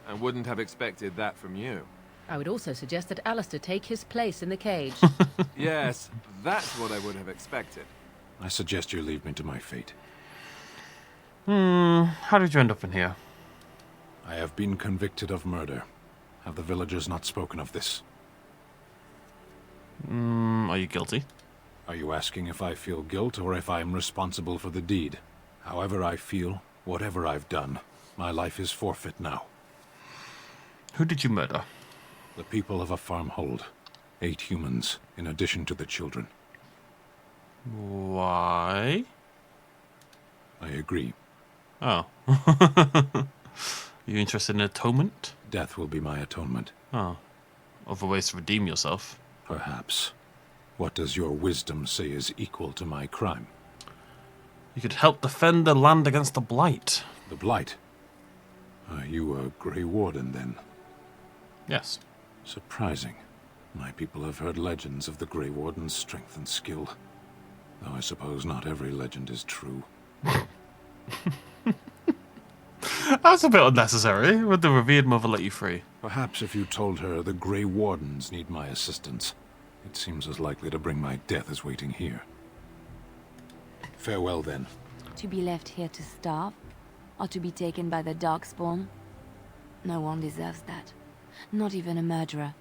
I wouldn't have expected that from you. I would also suggest that Alistair take his place in the cage. Yes, that's what I would have expected. I suggest you leave me to my fate. How did you end up in here? I have been convicted of murder. Have the villagers not spoken of this? Are you guilty? Are you asking if I feel guilt or if I am responsible for the deed? However I feel, whatever I've done, my life is forfeit now. Who did you murder? The people of a farmhold. 8 humans, in addition to the children. Why? I agree. Oh. You interested in atonement? Death will be my atonement. Oh. Other ways to redeem yourself? Perhaps. What does your wisdom say is equal to my crime? You could help defend the land against the blight. The blight? Are you a Grey Warden, then? Yes. Surprising. My people have heard legends of the Grey Warden's strength and skill. Though I suppose not every legend is true. That's a bit unnecessary. Would the revered mother let you free? Perhaps if you told her the Grey Wardens need my assistance, it seems as likely to bring my death as waiting here. Farewell, then. To be left here to starve? Or to be taken by the Darkspawn? No one deserves that. Not even a murderer.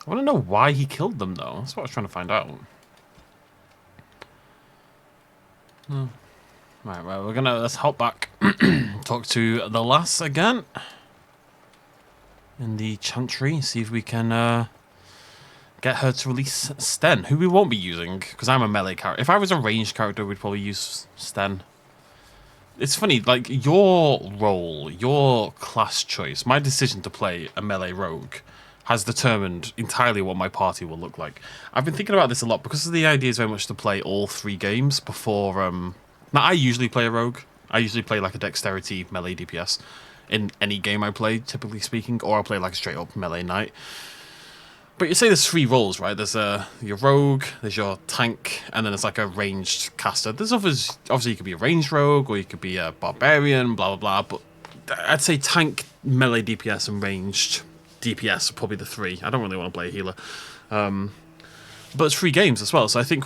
I want to know why he killed them, though. That's what I was trying to find out. Right, well, let's hop back. Talk to the lass again. In the Chantry. See if we can get her to release Sten, who we won't be using, because I'm a melee character. If I was a ranged character, we'd probably use Sten. It's funny, like, your role, your class choice, my decision to play a melee rogue has determined entirely what my party will look like. I've been thinking about this a lot, because the idea is very much to play all 3 games before... Now, I usually play a rogue. I usually play, like, a dexterity melee DPS in any game I play, typically speaking, or I'll play, like, a straight-up melee knight. But you say there's 3 roles, right? There's your rogue, there's your tank, and then there's like a ranged caster. There's others, obviously you could be a ranged rogue, or you could be a barbarian, blah, blah, blah. But I'd say tank, melee DPS, and ranged DPS are probably the 3. I don't really want to play a healer. But it's 3 games as well, so I think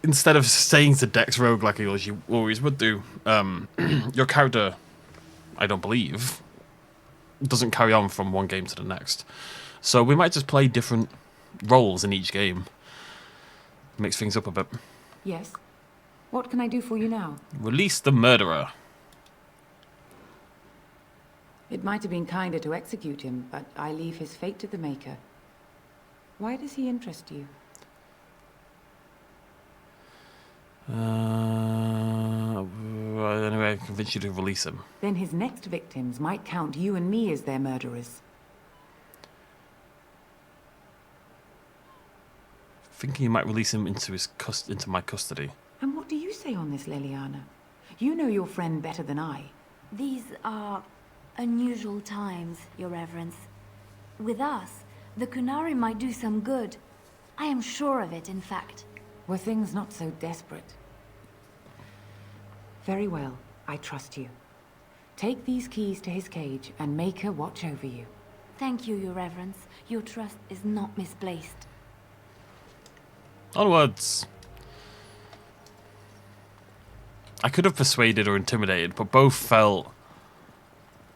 instead of staying to dex rogue like you always would do, your character, I don't believe, doesn't carry on from one game to the next. So we might just play different roles in each game. Mix things up a bit. Yes? What can I do for you now? Release the murderer. It might have been kinder to execute him, but I leave his fate to the Maker. Why does he interest you? Anyway, I convinced you to release him. Then his next victims might count you and me as their murderers. Thinking you might release him into my custody. And what do you say on this, Leliana? You know your friend better than I. These are unusual times, Your Reverence. With us, the Kunari might do some good. I am sure of it, in fact. Were things not so desperate? Very well, I trust you. Take these keys to his cage and make her watch over you. Thank you, Your Reverence. Your trust is not misplaced. Onwards! I could have persuaded or intimidated, but both felt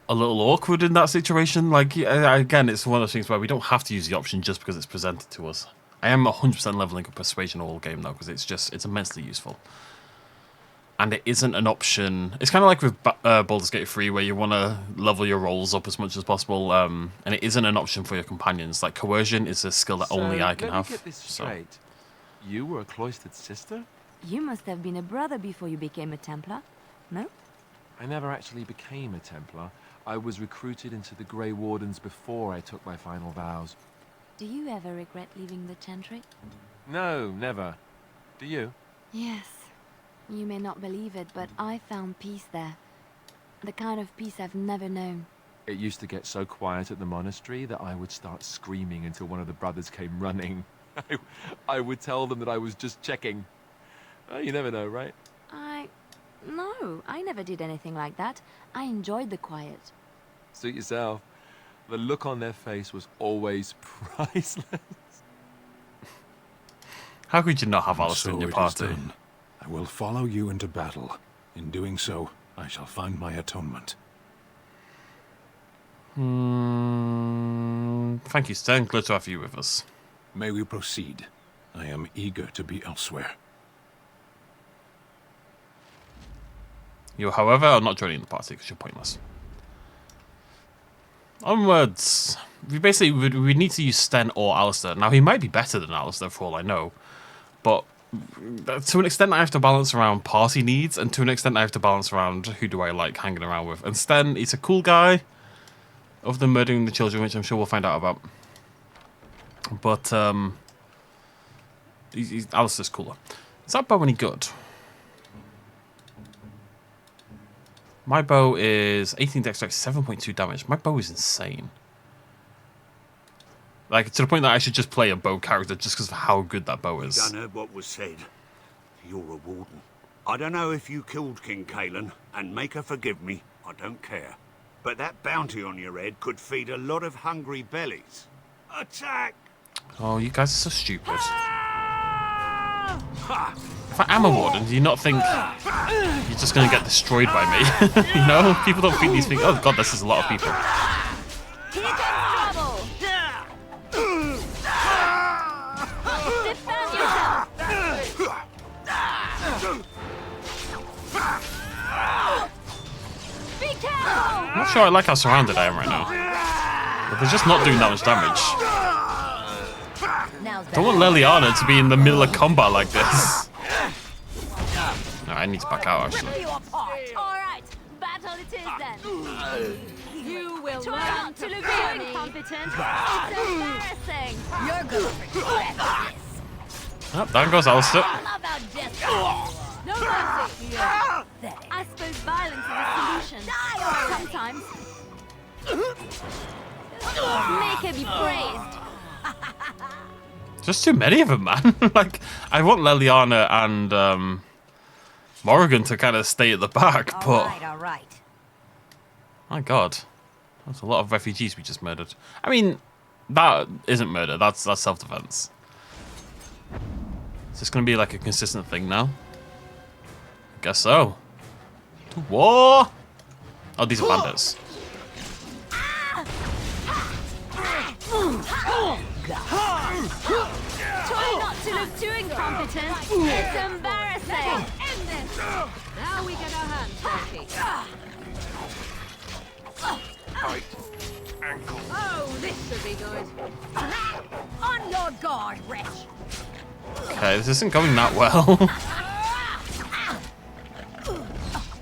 a little awkward in that situation. Like, again, it's one of those things where we don't have to use the option just because it's presented to us. I am 100% leveling up persuasion all game though, because it's immensely useful. And it isn't an option. It's kind of like with Baldur's Gate 3, where you want to level your rolls up as much as possible, and it isn't an option for your companions. Like, coercion is a skill that only I can have. Let me get this straight. You were a cloistered sister? You must have been a brother before you became a Templar, no? I never actually became a Templar. I was recruited into the Grey Wardens before I took my final vows. Do you ever regret leaving the Chantry? No, never. Do you? Yes. You may not believe it, but I found peace there. The kind of peace I've never known. It used to get so quiet at the monastery that I would start screaming until one of the brothers came running. I would tell them that I was just checking. Oh, you never know, right? No, I never did anything like that. I enjoyed the quiet. Suit yourself. The look on their face was always priceless. How could you not have Alistair in your party? I will follow you into battle. In doing so, I shall find my atonement. Thank you, Sten. Glad to have you with us. May we proceed? I am eager to be elsewhere. You, however, are not joining the party because you're pointless. Onwards. We need to use Sten or Alistair. Now, he might be better than Alistair for all I know, but to an extent I have to balance around party needs, and to an extent I have to balance around who do I like hanging around with. And Sten, he's a cool guy, other than murdering the children, which I'm sure we'll find out about. But, Alistair's cooler. Is that bow any good? My bow is 18 dexterity, 7.2 damage. My bow is insane. Like, to the point that I should just play a bow character just because of how good that bow is. Done heard what was said. You're a warden. I don't know if you killed King Cailan, and make her forgive me, I don't care. But that bounty on your head could feed a lot of hungry bellies. Attack! Oh, you guys are so stupid. If I am a warden, do you not think you're just going to get destroyed by me? You know? People don't think these things. Oh god, this is a lot of people. Here comes trouble! Defend yourself! Be careful! I'm not sure I like how surrounded I am right now. But they're just not doing that much damage. Now Don't want Leliana to be in the middle of combat like this. No, I need to back out, actually. You apart. All right, battle it is then. You will try not to look too incompetent. It's embarrassing. You're going to regret this. Oh, down goes Alistair. How about just no mercy? I suppose violence is a solution. Sometimes. Make her be praised. Just too many of them, man. Like, I want Leliana and Morrigan to kind of stay at the back, but All right. my God, that's a lot of refugees we just murdered. I mean, that isn't murder. That's self-defense. Is this going to be like a consistent thing now? I guess so. To war! Oh, these are bandits. Try not to look too incompetent. It's embarrassing. End this. Now we get our hands dirty. Oh, this should be good. On your guard, wretch. Okay, this isn't going that well.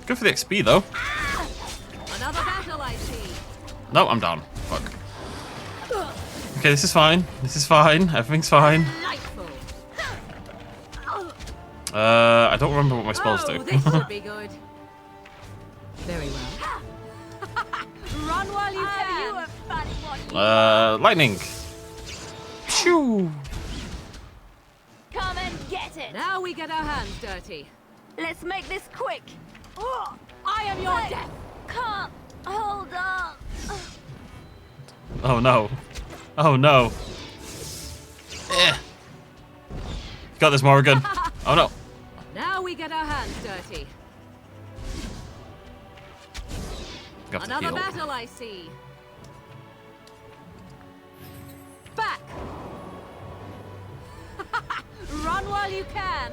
Good for the XP, though. Another battle, I see. No, I'm down. Fuck. Okay, this is fine. This is fine. Everything's fine. I don't remember what my spells do. This should be good. Very well. Run while you can. Lightning. Phew. Come and get it. Now we get our hands dirty. Let's make this quick. I am your death. Can't hold on. Oh no. Oh no. Eh. Got this, Morrigan. Oh no. Now we get our hands dirty. Got to Another heal. battle, I see. Back. Run while you can.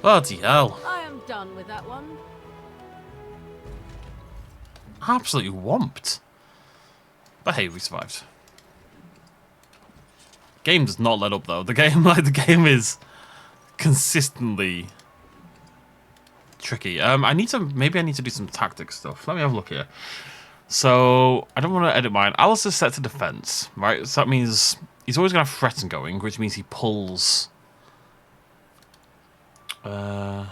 Bloody hell. I am done with that one. Absolutely whomped. But hey, we survived. Game does not let up though. The game is consistently tricky. Maybe I need to do some tactic stuff. Let me have a look here. So I don't want to edit mine. Alistair's set to defense, right? So that means he's always gonna have threaten going, which means he pulls no,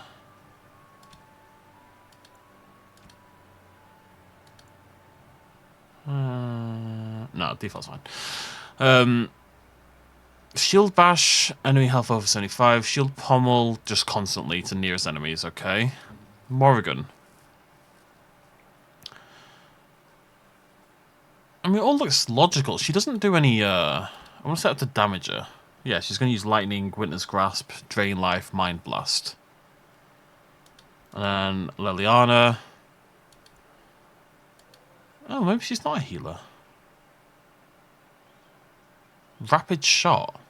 default's fine. Shield bash, enemy health over 75. Shield pommel, just constantly to nearest enemies, okay. Morrigan. I mean, it all looks logical. She doesn't do any, I want to set up to damage her. Yeah, she's going to use Lightning, Winter's Grasp, Drain Life, Mind Blast. And then Leliana. Oh, maybe she's not a healer. Rapid Shot.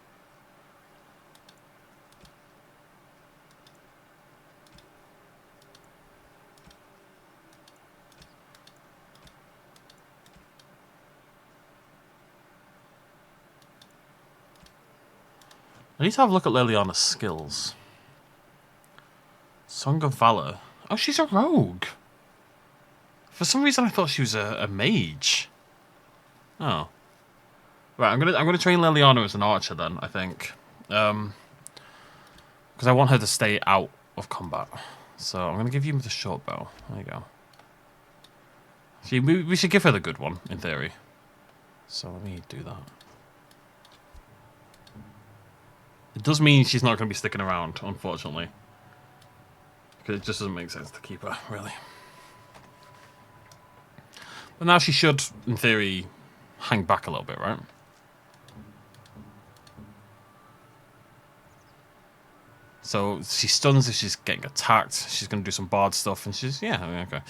I need to have a look at Leliana's skills. Song of Valor. Oh, she's a rogue. For some reason, I thought she was a mage. Oh, right. I'm gonna train Leliana as an archer then. I think, because I want her to stay out of combat. So I'm gonna give you the short bow. There you go. See, we should give her the good one in theory. So let me do that. It does mean she's not going to be sticking around, unfortunately. Because it just doesn't make sense to keep her, really. But now she should, in theory, hang back a little bit, right? So she stuns if she's getting attacked. She's going to do some bard stuff, and she's... yeah, okay.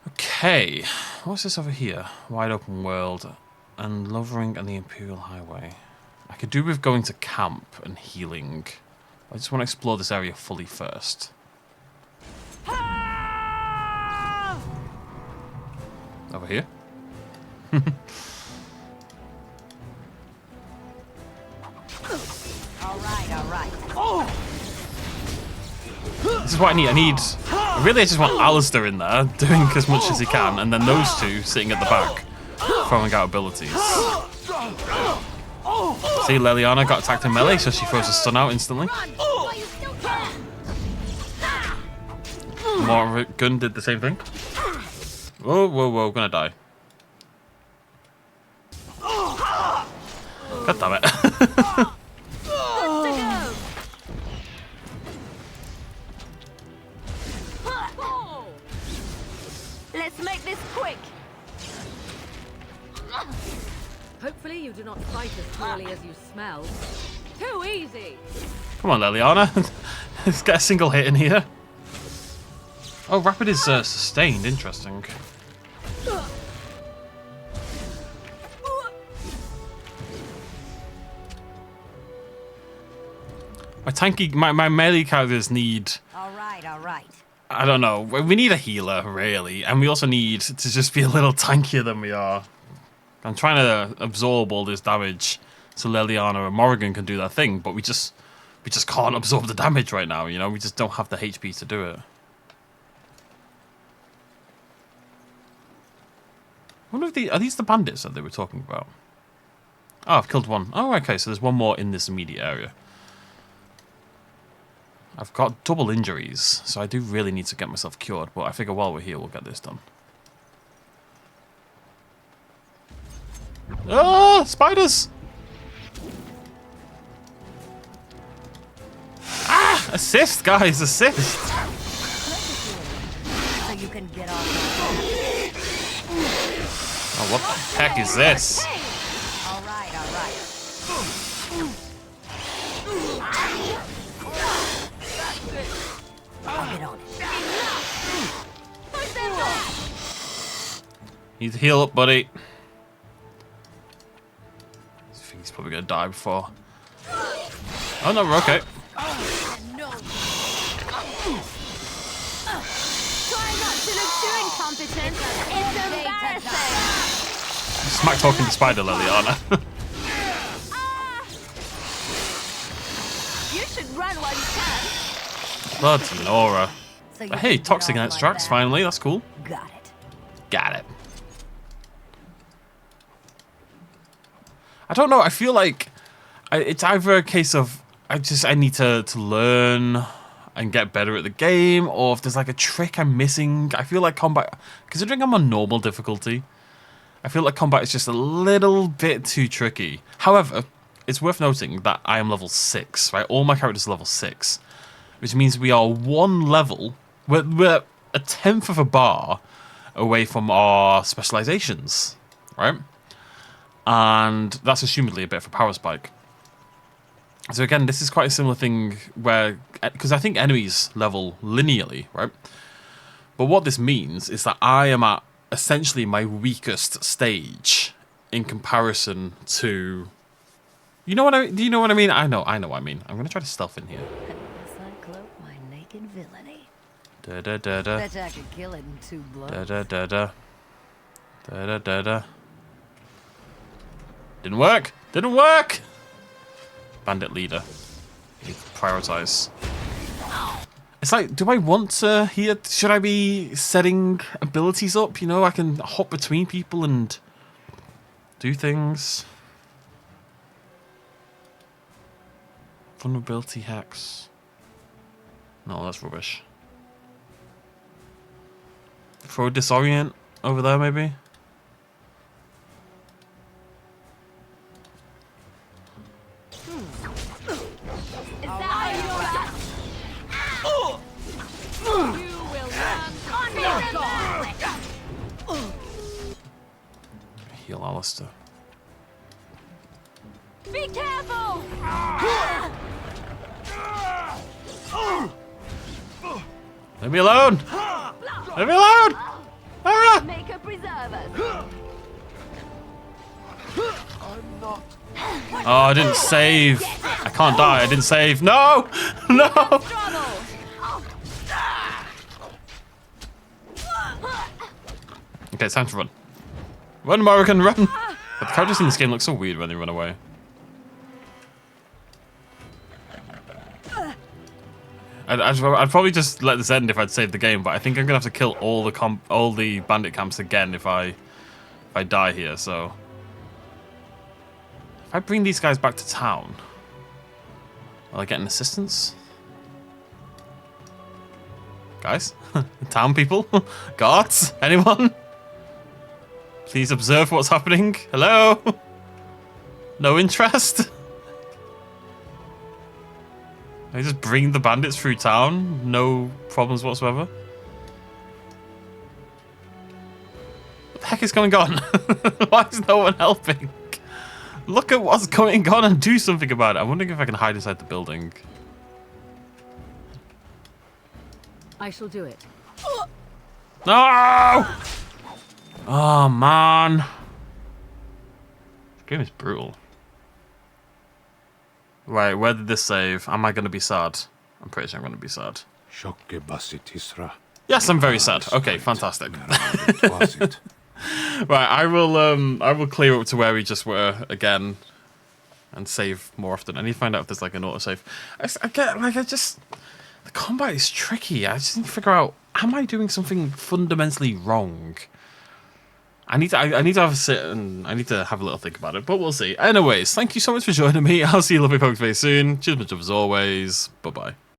Okay, what's this over here? Wide open world, and Lothering and the Imperial Highway. I could do with going to camp and healing. I just want to explore this area fully first. Over here. All right. This is what I need. Really, I just want Alistair in there, doing as much as he can, and then those two sitting at the back, throwing out abilities. See, Leliana got attacked in melee, so she throws a stun out instantly. Morgan did the same thing. Whoa, gonna die. God damn it. Let's make this quick. Hopefully you do not fight as poorly as you smell. Too easy. Come on, Leliana. Let's get a single hit in here. Oh, rapid is sustained. Interesting. My melee characters need. All right. I don't know. We need a healer, really, and we also need to just be a little tankier than we are. I'm trying to absorb all this damage so Leliana and Morrigan can do their thing, but we just can't absorb the damage right now. You know, we just don't have the HP to do it. I wonder if are these the bandits that they were talking about? Oh, I've killed one. Oh, okay, so there's one more in this immediate area. I've got double injuries, so I do really need to get myself cured, but I figure while we're here, we'll get this done. Ah, spiders! Ah, assist, guys, assist! So you can get off. Oh, what the heck is this? All right. I'll get on it. Need to heal up, buddy. I think he's probably gonna die before. Oh no, we're okay. Try not to look too incompetent. It's embarrassing. Smack talking to Spider Leliana. You should run while you can. Bloody Nora. But hey, toxic extracts, finally, that's cool. Got it. I don't know, I feel like it's either a case of I need to learn and get better at the game, or if there's like a trick I'm missing. I feel like combat, considering I'm on normal difficulty, I feel like combat is just a little bit too tricky. However, it's worth noting that I am level 6, right? All my characters are level 6, which means we are one level, we're a 10th of a bar away from our specializations, right? And that's assumedly a bit of a power spike. So again, this is quite a similar thing where, because I think enemies level linearly, right? But what this means is that I am at essentially my weakest stage in comparison to, do you know what I mean? I know what I mean. I'm gonna try to stealth in here. Unless I cloak my naked villainy. Da da da da. Bet I could kill it in 2 blows. Da da da da. Da da da da. Didn't work! Didn't work! Bandit leader. You need to prioritize. It's like, do I want to here? Should I be setting abilities up? You know, I can hop between people and do things. Vulnerability hacks. No, that's rubbish. Throw a disorient over there, maybe? Heal Alistair. Be careful! Leave me alone! Leave me alone! Ah! Make a preserver. Oh, I didn't save. I can't die. I didn't save. No! No! Okay, it's time to run. Run, Morrigan, run! But the characters in this game look so weird when they run away. I'd probably just let this end if I'd saved the game, but I think I'm gonna have to kill all the bandit camps again if I die here. So if I bring these guys back to town, will I get an assistance? Guys, town people, guards, anyone? Please observe what's happening. Hello? No interest? I just bring the bandits through town, no problems whatsoever. What the heck is going on? Why is no one helping? Look at what's going on and do something about it. I'm wondering if I can hide inside the building. I shall do it. No! Oh, man. This game is brutal. Right, where did this save? Am I going to be sad? I'm pretty sure I'm going to be sad. Yes, I'm very sad. Okay, fantastic. Right, I will clear up to where we just were again and save more often. I need to find out if there's like an autosave. The combat is tricky. I just need to figure out, am I doing something fundamentally wrong? I need to have a sit and I need to have a little think about it, but we'll see. Anyways, thank you so much for joining me. I'll see you lovely folks very soon. Cheers much as always. Bye-bye.